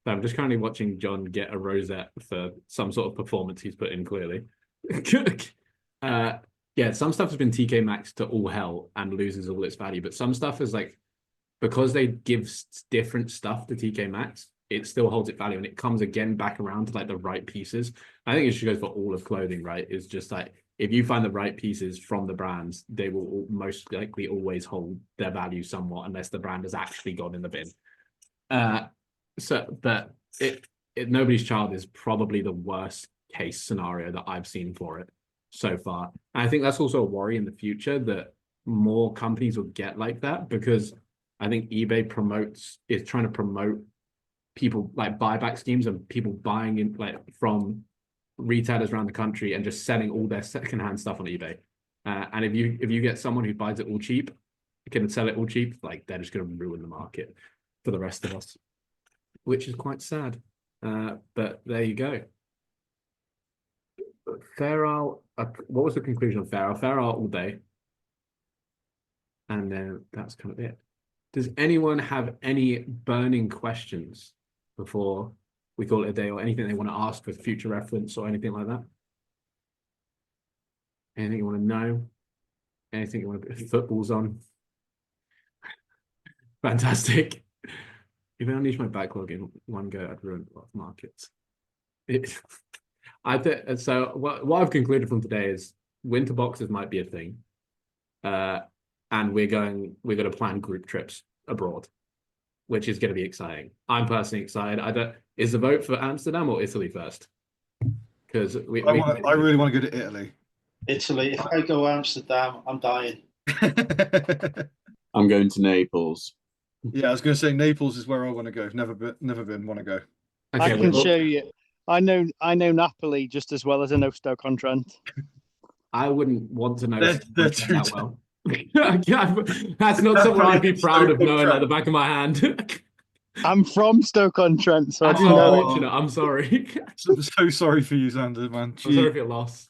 So I'm just currently watching John get a rosette for some sort of performance he's put in clearly. Yeah, some stuff has been TK Maxx to all hell and loses all its value, but some stuff is like, because they give different stuff to TK Maxx, it still holds its value and it comes again back around to like the right pieces. I think it should go for all of clothing, right? It's just like, if you find the right pieces from the brands, they will most likely always hold their value somewhat unless the brand has actually gone in the bin. But Nobody's Child is probably the worst case scenario that I've seen for it so far. And I think that's also a worry in the future that more companies will get like that, because I think eBay is trying to promote people like buyback schemes and people buying in like from retailers around the country and just selling all their secondhand stuff on eBay. And if you get someone who buys it all cheap, can sell it all cheap, like they're just going to ruin the market for the rest of us, which is quite sad. But there you go. Fair Isle, what was the conclusion of Fair Isle? Fair Isle all day. And then that's kind of it. Does anyone have any burning questions before we call it a day, or anything they want to ask for future reference or anything like that? Anything you want to know? Anything you want to put footballs on? Fantastic. If I unleash my backlog in one go, I'd ruin a lot of markets. So what I've concluded from today is winter boxes might be a thing. And we're going to plan group trips abroad, which is going to be exciting. I'm personally excited. Is the vote for Amsterdam or Italy first? Because I really want to go to Italy. Italy. If I go Amsterdam, I'm dying. I'm going to Naples. Yeah, I was going to say Naples is where I want to go. Never been, want to go. Okay, I can show you. I know Napoli just as well as I know Stoke-on-Trent. I wouldn't want to know that well. That's not somewhere I'd be proud of knowing at the back of my hand. I'm from Stoke-on-Trent, so I do know it. I'm sorry. I'm so sorry for you, Xander, man. I'm sorry for your loss.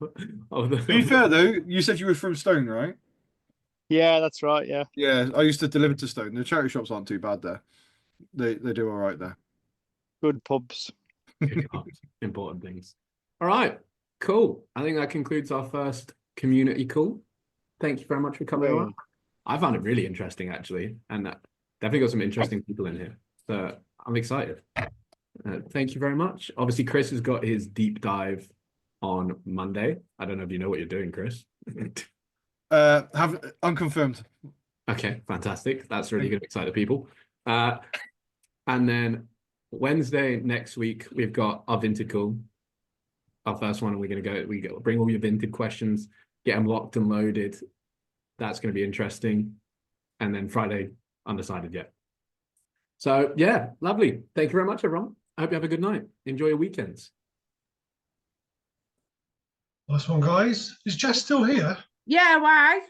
To be fair though, you said you were from Stone, right? Yeah, that's right. Yeah. Yeah, I used to deliver to Stone. The charity shops aren't too bad there. They do all right there. Good pubs. Important things. All right, cool. I think that concludes our first community call. Thank you very much for coming on. I found it really interesting, actually, and definitely got some interesting people in here. So I'm excited. Thank you very much. Obviously, Chris has got his deep dive on Monday. I don't know if you know what you're doing, Chris. Have unconfirmed. Okay, fantastic. That's really going to excite the people. And then Wednesday next week, we've got our Vinted call, our first one, and we're going to go. Bring all your Vinted questions, get them locked and loaded. That's going to be interesting. And then Friday, undecided yet. So yeah, lovely. Thank you very much, everyone. I hope you have a good night. Enjoy your weekends. Nice one, guys. Is Jess still here? Yeah, why?